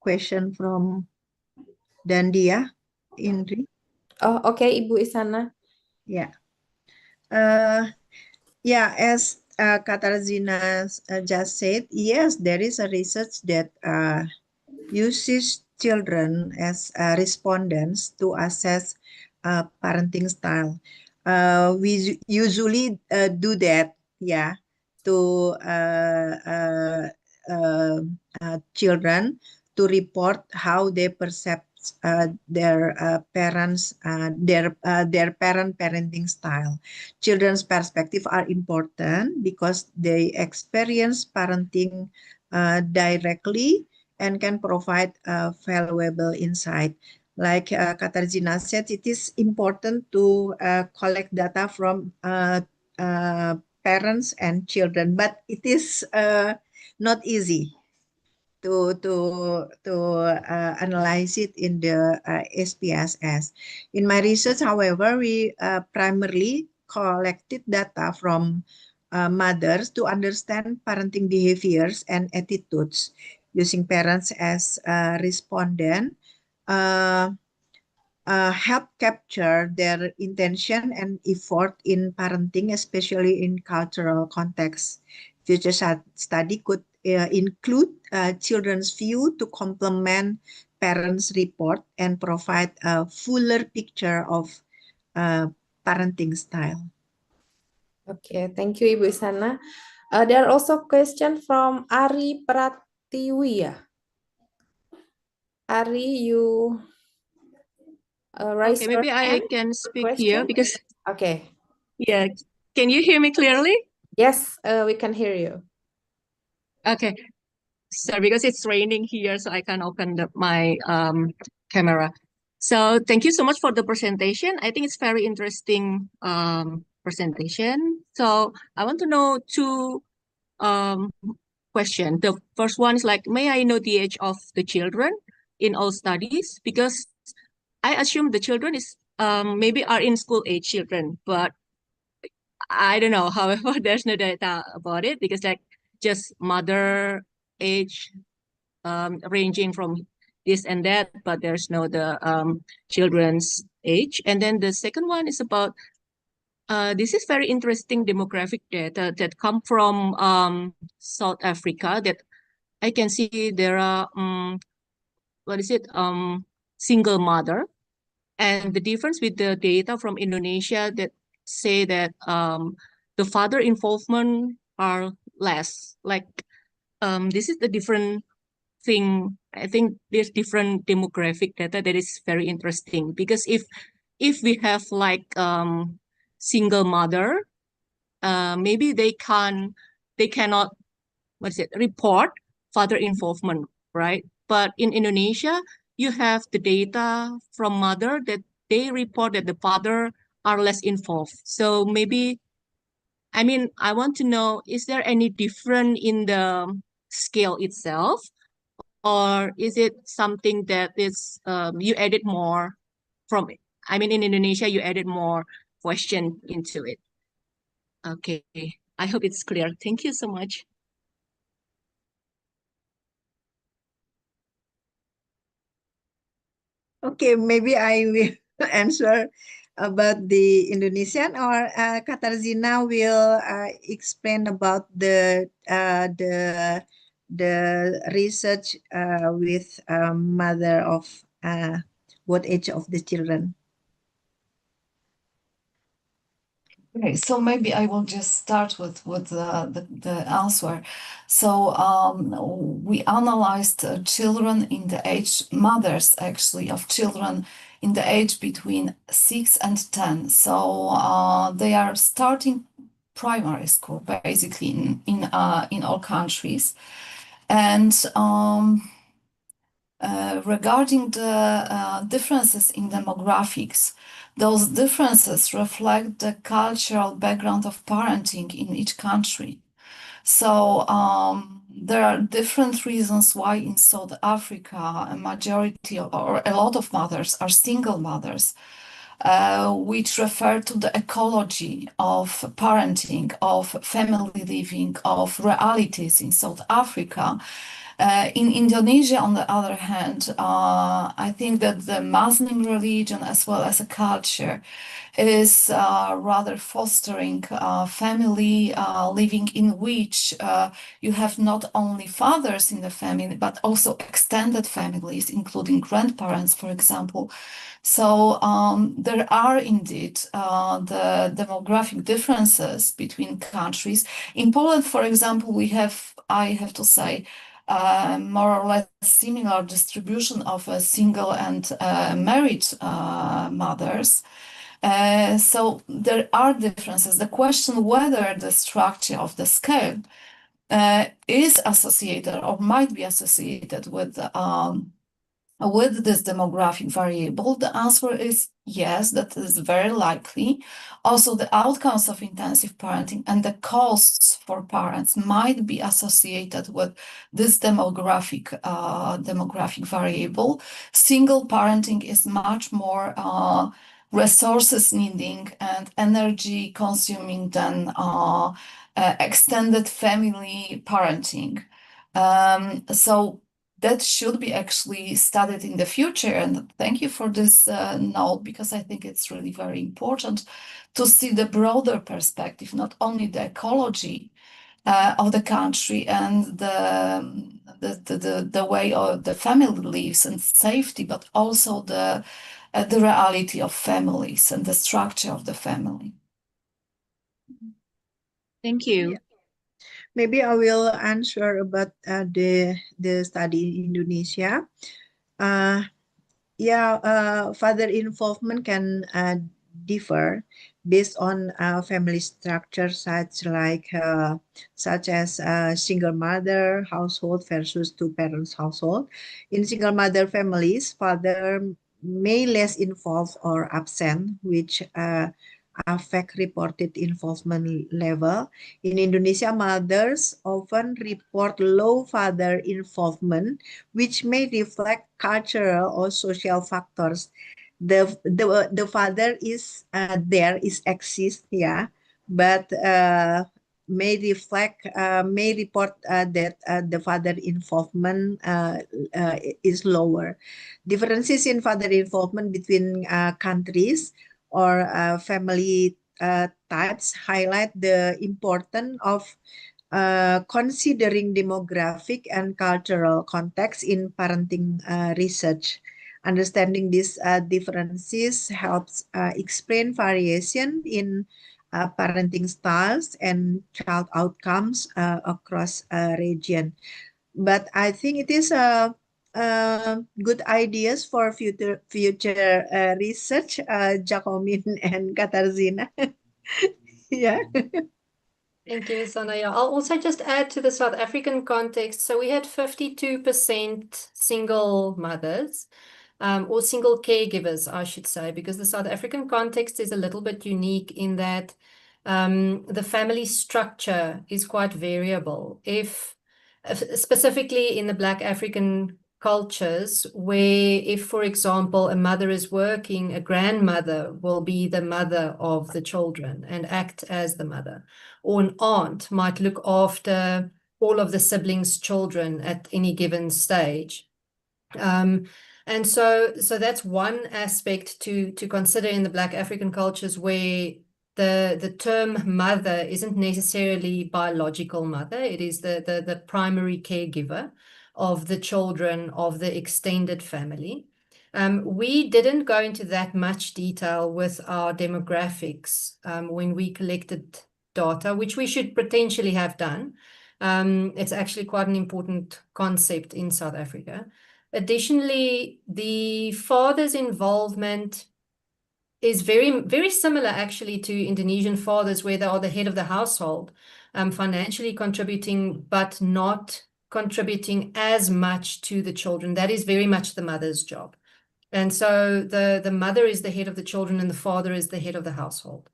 question from Dandia, Indri. Oh, okay, Ibu Isana. Yeah. Yeah, as Katarzyna just said, yes, there is a research that uses children as respondents to assess parenting style. We usually do that, yeah, to children to report how they perceive their parents, their parent parenting style. Children's perspective are important because they experience parenting directly and can provide valuable insight. Like Katarzyna said, it is important to collect data from parents and children, but it is not easy to analyze it in the SPSS. In my research, however, we primarily collected data from mothers to understand parenting behaviors and attitudes, using parents as respondent, help capture their intention and effort in parenting, especially in cultural context. Future study could include children's view to complement parents' report and provide a fuller picture of parenting style. Okay, thank you, Ibu Isana. There are also questions from Ari Pratiwi. Ari, you raise Okay, your maybe I hand. can speak here Question? because, Okay. yeah, can you hear me clearly? Yes, we can hear you. Okay, so because it's raining here, so I can open my camera. So thank you so much for the presentation. I think it's very interesting presentation. So I want to know two questions. The first one is like, may I know the age of the children in all studies? Because I assume the children is maybe are in school age children, but I don't know. However, there's no data about it because like just mother age ranging from this and that, but there's no the children's age. And then the second one is about this is very interesting demographic data that come from South Africa that I can see there are what is it single mother, and the difference with the data from Indonesia that say that the father involvement are less. Like this is the different thing. I think there's different demographic data that is very interesting because if we have like single mother, maybe they cannot what is it report father involvement, right? But in Indonesia, you have the data from mother that they report that the father are less involved. So maybe, I mean, I want to know, is there any difference in the scale itself? Or is it something that is you added more from it? I mean, in Indonesia, you added more question into it. Okay, I hope it's clear. Thank you so much. Okay, maybe I will answer about the Indonesian, or Katarzyna will explain about the research with mother of what age of the children. Okay, so maybe I will just start with the answer. So we analyzed children in the age, mothers actually of children in the age between 6 and 10. So they are starting primary school basically in all countries. And regarding the differences in demographics, those differences reflect the cultural background of parenting in each country. So there are different reasons why in South Africa a majority or a lot of mothers are single mothers, which refer to the ecology of parenting, of family living, of realities in South Africa. In Indonesia, on the other hand, I think that the Muslim religion as well as a culture is rather fostering family living in which you have not only fathers in the family, but also extended families, including grandparents, for example. So there are indeed the demographic differences between countries. In Poland, for example, I have to say, more or less similar distribution of single and married mothers. So there are differences. The question whether the structure of the scale is associated or might be associated with this demographic variable, the answer is yes, that is very likely. Also, the outcomes of intensive parenting and the costs for parents might be associated with this demographic variable. Single parenting is much more resources needing and energy consuming than extended family parenting. So that should be actually studied in the future. And thank you for this note, because I think it's really very important to see the broader perspective, not only the ecology of the country and the way of the family lives and safety, but also the reality of families and the structure of the family. Thank you. Yeah. Maybe I will answer about the study in Indonesia. Father involvement can differ based on family structure, such as single mother household versus two parents household. In single mother families, father may less involved or absent, which affect reported involvement level. In Indonesia, mothers often report low father involvement, which may reflect cultural or social factors. The father is exists, yeah, but may report that the father involvement is lower. Differences in father involvement between countries or family types highlight the importance of considering demographic and cultural context in parenting research. Understanding these differences helps explain variation in parenting styles and child outcomes across a region. But I think it is good ideas for future research, Jacomine and Katarzyna. Yeah. Thank you, Sanaya. I'll also just add to the South African context. So we had 52% single mothers, or single caregivers, I should say, because the South African context is a little bit unique in that the family structure is quite variable. Specifically in the Black African cultures, where if, for example, a mother is working, a grandmother will be the mother of the children and act as the mother, or an aunt might look after all of the siblings' children at any given stage. And so that's one aspect to consider in the Black African cultures, where the term mother isn't necessarily biological mother. It is the primary caregiver of the children of the extended family. We didn't go into that much detail with our demographics when we collected data, which we should potentially have done. It's actually quite an important concept in South Africa. Additionally, the father's involvement is very, very similar actually to Indonesian fathers, where they are the head of the household, financially contributing, but not contributing as much to the children. That is very much the mother's job. And so the mother is the head of the children and the father is the head of the household.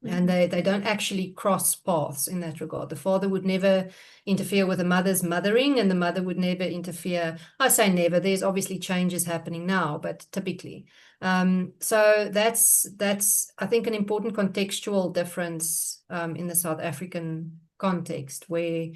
And they don't actually cross paths in that regard. The father would never interfere with the mother's mothering, and the mother would never interfere. I say never, there's obviously changes happening now, but typically. So that's I think an important contextual difference in the South African context, where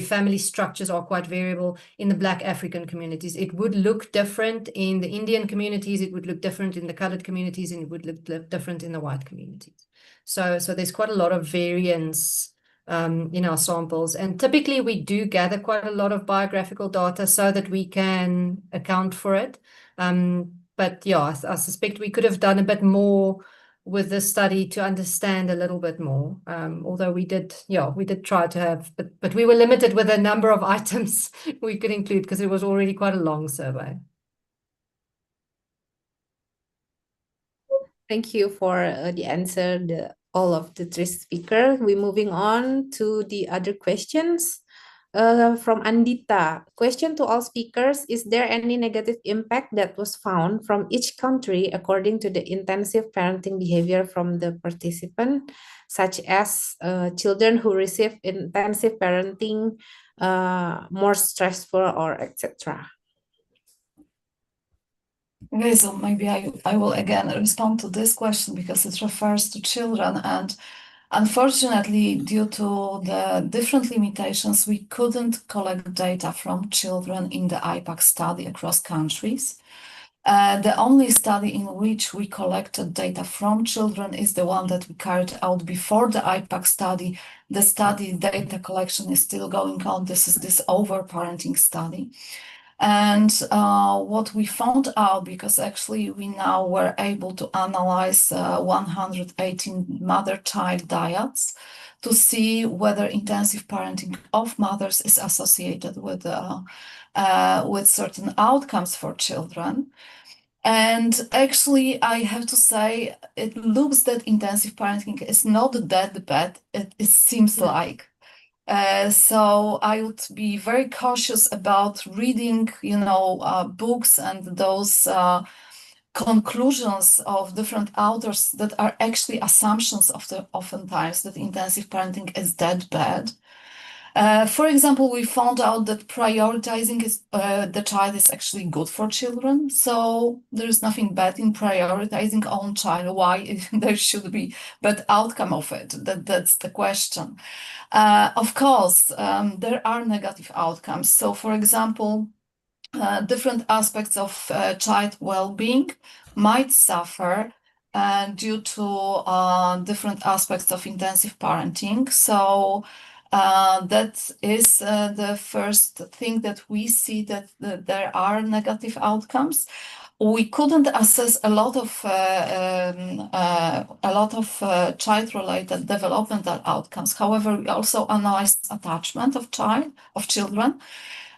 family structures are quite variable. In the Black African communities, it would look different. In the Indian communities, it would look different. In the colored communities, and it would look different in the white communities. So there's quite a lot of variance in our samples, and typically we do gather quite a lot of biographical data so that we can account for it. But yeah, I suspect we could have done a bit more with this study to understand a little bit more. Although we did try to have, but we were limited with the number of items we could include because it was already quite a long survey. Thank you for the answer, all of the three speakers. We're moving on to the other questions. From Andita, question to all speakers: is there any negative impact that was found from each country according to the intensive parenting behavior from the participant, such as children who receive intensive parenting more stressful, or etc.? Okay, so maybe I will again respond to this question because it refers to children, and unfortunately, due to the different limitations, we couldn't collect data from children in the IPAC study across countries. The only study in which we collected data from children is the one that we carried out before the IPAC study. The study data collection is still going on. This is this over-parenting study. And what we found out, because actually we now were able to analyze 118 mother-child dyads to see whether intensive parenting of mothers is associated with certain outcomes for children. And actually, I have to say, it looks that intensive parenting is not that bad. It seems like. So I would be very cautious about reading, books and those conclusions of different authors that are actually assumptions oftentimes that intensive parenting is that bad. For example, we found out that prioritizing the child is actually good for children. So there is nothing bad in prioritizing own child. Why there should be bad outcome of it? That's the question. Of course, there are negative outcomes. So, for example, different aspects of child well-being might suffer due to different aspects of intensive parenting. So that is the first thing that we see, that there are negative outcomes. We couldn't assess a lot of child-related developmental outcomes. However, we also analyzed attachment of children.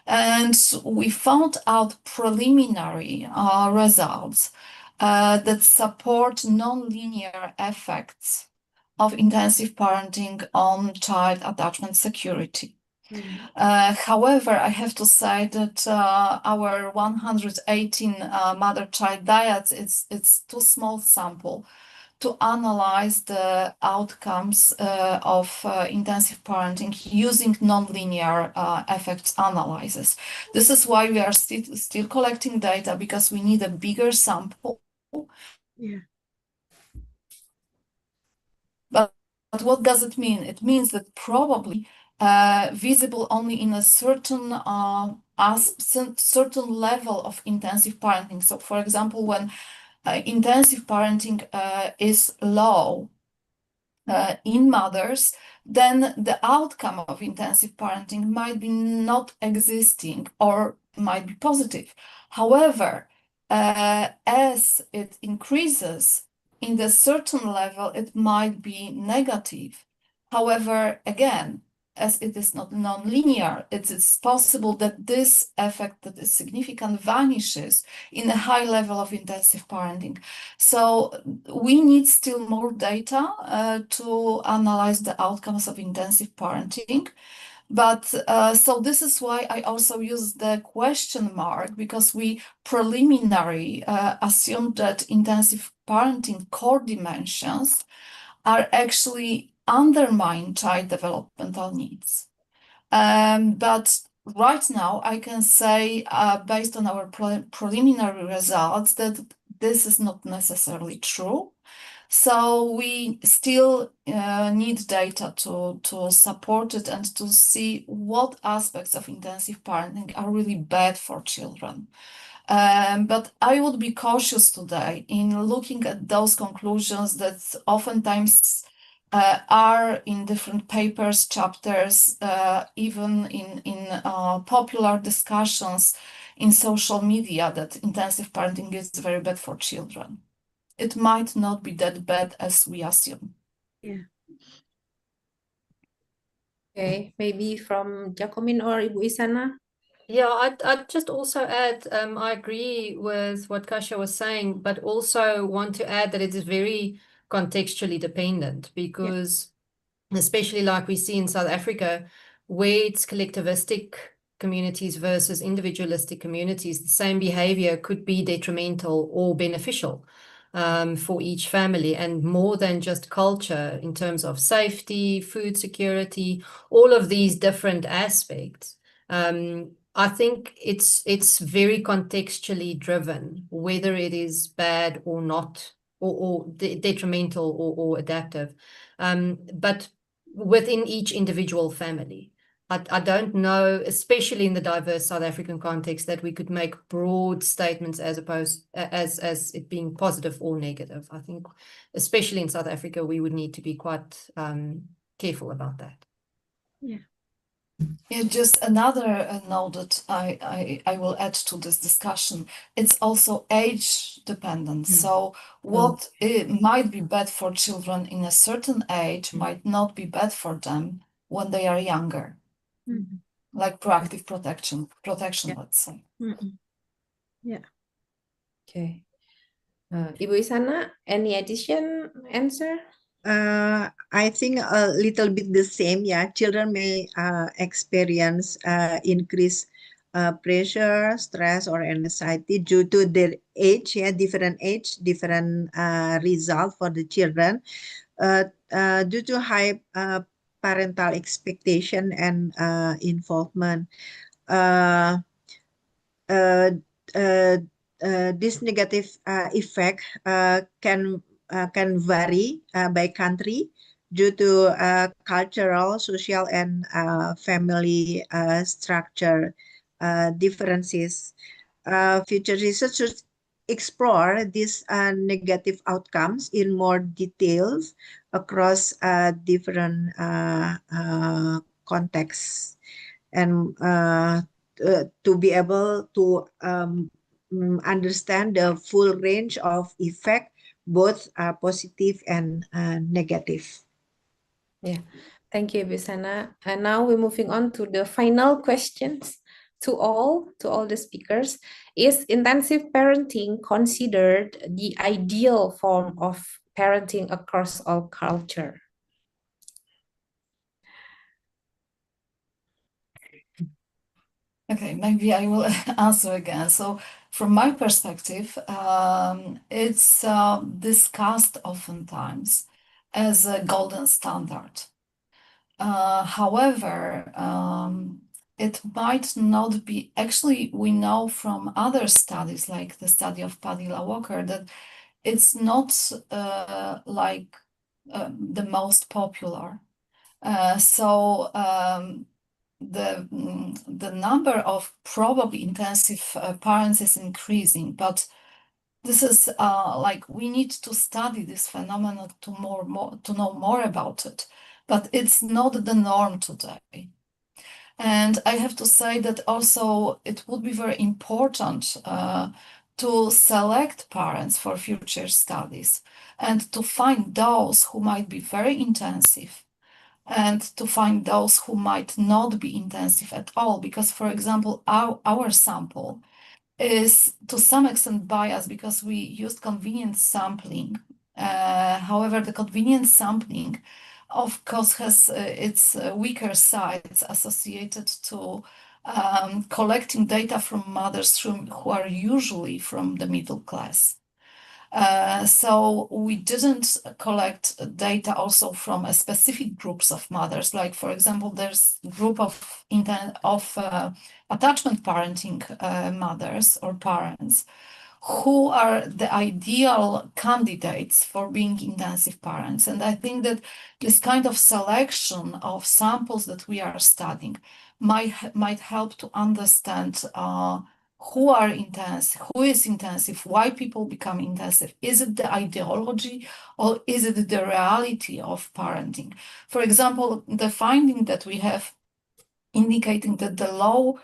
And we found out preliminary results that support non-linear effects of intensive parenting on child attachment security. However, I have to say that our 118 mother-child diets, it's too small sample to analyze the outcomes of intensive parenting using nonlinear effects analysis. This is why we are still collecting data, because we need a bigger sample. Yeah. But what does it mean? It means that probably visible only in a certain certain level of intensive parenting. So, for example, when intensive parenting is low in mothers, then the outcome of intensive parenting might be not existing or might be positive. However, as it increases in the certain level, it might be negative. However, again, as it is not non-linear, it is possible that this effect that is significant vanishes in a high level of intensive parenting. So we need still more data to analyze the outcomes of intensive parenting. But so this is why I also use the question mark, because we preliminary assumed that intensive parenting core dimensions are actually undermine child developmental needs. But right now, I can say, based on our preliminary results, that this is not necessarily true. So we still need data to support it and to see what aspects of intensive parenting are really bad for children. But I would be cautious today in looking at those conclusions that oftentimes are in different papers, chapters, even in popular discussions in social media, that intensive parenting is very bad for children. It might not be that bad as we assume. Yeah. Okay, maybe from Jacqueline or Ibu Isana. Yeah, I'd just also add, I agree with what Kasia was saying, but also want to add that it is very contextually dependent, because especially like we see in South Africa, where it's collectivistic communities versus individualistic communities, the same behavior could be detrimental or beneficial for each family, and more than just culture in terms of safety, food security, all of these different aspects. I think it's very contextually driven, whether it is bad or not, or detrimental or adaptive. But within each individual family, I don't know, especially in the diverse South African context, that we could make broad statements as opposed as it being positive or negative. I think, especially in South Africa, we would need to be quite careful about that. Yeah. Yeah, just another note that I will add to this discussion. It's also age dependent. So what it might be bad for children in a certain age might not be bad for them when they are younger. Like proactive protection, let's say. Yeah. Okay. Ibu Isana, any addition answer? I think a little bit the same. Yeah, children may experience increased pressure, stress, or anxiety due to their age. Yeah, different age, different result for the children. Due to high parental expectation and involvement. Uh, uh, uh, this negative effect can vary by country due to cultural, social, and family structure differences. Future research should explore these negative outcomes in more details across different contexts, and to be able to understand the full range of effect, both positive and negative. Yeah, thank you, Bisana. And now we're moving on to the final questions to all the speakers. Is intensive parenting considered the ideal form of parenting across all culture? Okay, maybe I will answer again. So, from my perspective, it's discussed oftentimes as a golden standard. However, it might not be. Actually, we know from other studies, like the study of Padilla Walker, that it's not the most popular. The number of probably intensive parents is increasing, but this is we need to study this phenomenon to know more about it. But it's not the norm today. And I have to say that also it would be very important to select parents for future studies and to find those who might be very intensive and to find those who might not be intensive at all. Because, for example, our sample is to some extent biased because we used convenience sampling. However, the convenience sampling, of course, has its weaker sides associated to collecting data from mothers who are usually from the middle class. So we didn't collect data also from a specific groups of mothers. Like, for example, there's a group of attachment parenting mothers or parents who are the ideal candidates for being intensive parents. And I think that this kind of selection of samples that we are studying might help to understand who are intensive, who is intensive, why people become intensive. Is it the ideology or is it the reality of parenting? For example, the finding that we have indicating that the low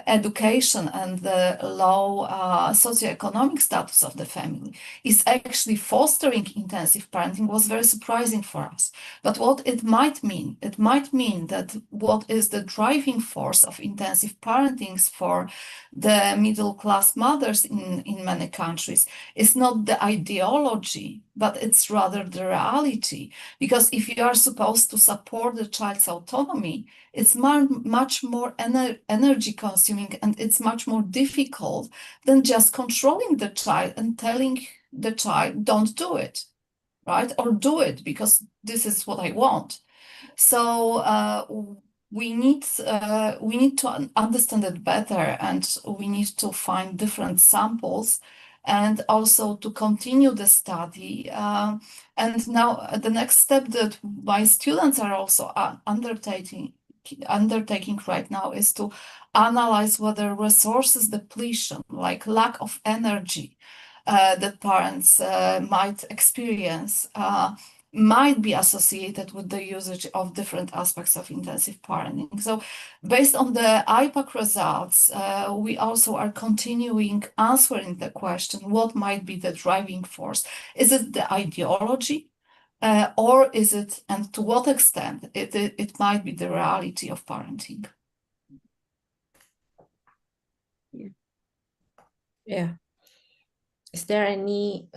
education and the low socioeconomic status of the family is actually fostering intensive parenting was very surprising for us. But what it might mean that what is the driving force of intensive parenting for the middle class mothers in many countries is not the ideology, but it's rather the reality. Because if you are supposed to support the child's autonomy, it's much more energy consuming and it's much more difficult than just controlling the child and telling the child, don't do it, right? Or do it because this is what I want. So we need to understand it better, and we need to find different samples and also to continue the study. And now the next step that my students are also undertaking right now is to analyze whether resources depletion, like lack of energy that parents might experience, might be associated with the usage of different aspects of intensive parenting. So based on the IPAC results, we also are continuing answering the question, what might be the driving force? Is it the ideology? Or is it, and to what extent, it might be the reality of parenting? Yeah. Is there any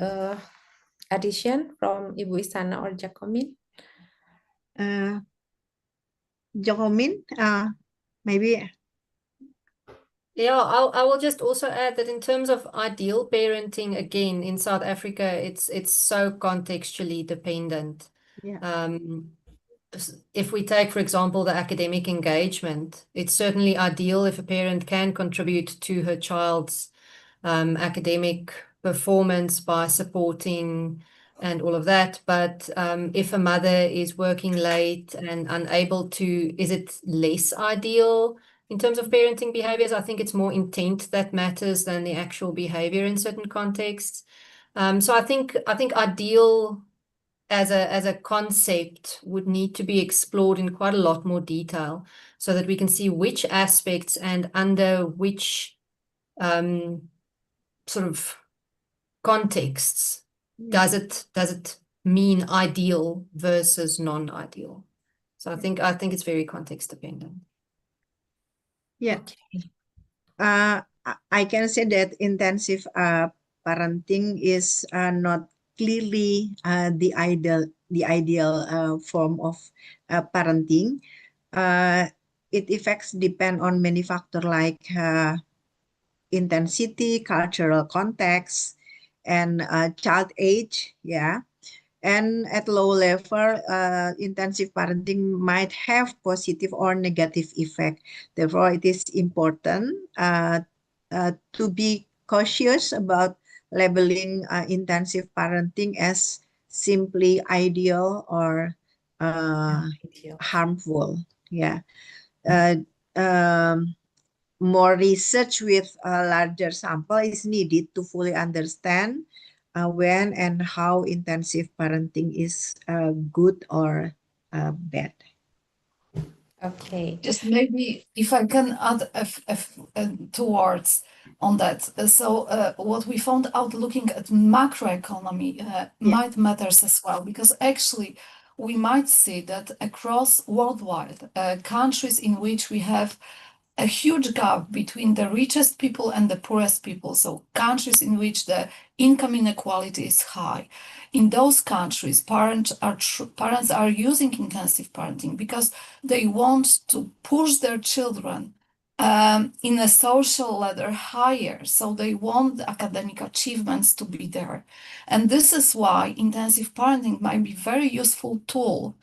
addition from Ibu Isana or Jacomin? Jacomin, maybe. Yeah, I will just also add that in terms of ideal parenting, again, in South Africa, it's so contextually dependent. Yeah. If we take, for example, the academic engagement, it's certainly ideal if a parent can contribute to her child's academic performance by supporting and all of that. But if a mother is working late and unable to, is it less ideal in terms of parenting behaviors? I think it's more intent that matters than the actual behavior in certain contexts. So I think ideal as a concept would need to be explored in quite a lot more detail so that we can see which aspects and under which sort of contexts does it mean ideal versus non-ideal. So I think it's very context dependent. Yeah. I can say that intensive parenting is not clearly the ideal form of parenting. Its effects depend on many factors like intensity, cultural context, and child age. Yeah. And at low level, intensive parenting might have positive or negative effect. Therefore, it is important to be cautious about labeling intensive parenting as simply ideal or harmful. Yeah. More research with a larger sample is needed to fully understand when and how intensive parenting is good or bad. Okay. Just maybe if I can add two words on that. So what we found out looking at macroeconomy might matters as well, because actually we might see that across worldwide countries in which we have a huge gap between the richest people and the poorest people, so countries in which the income inequality is high. In those countries, parents are using intensive parenting because they want to push their children in a social ladder higher. So they want the academic achievements to be there. And this is why intensive parenting might be a very useful tool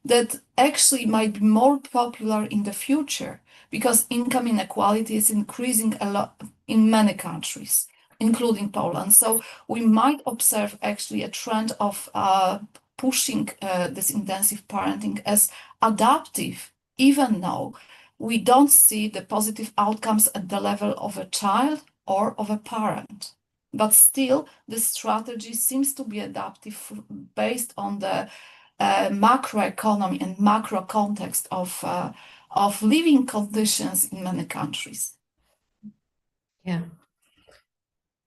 that actually might be more popular in the future, because income inequality is increasing a lot in many countries, including Poland. So we might observe actually a trend of pushing this intensive parenting as adaptive, even though we don't see the positive outcomes at the level of a child or of a parent. But still, this strategy seems to be adaptive based on the macroeconomy and macro context of living conditions in many countries. Yeah.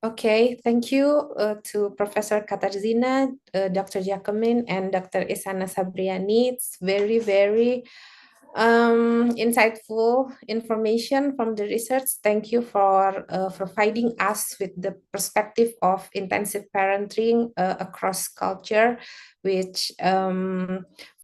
Okay, thank you to Professor Katarzyna, Dr. Jacomin, and Dr. Isana Sabriani. It's very, very insightful information from the research. Thank you for providing us with the perspective of intensive parenting across culture, which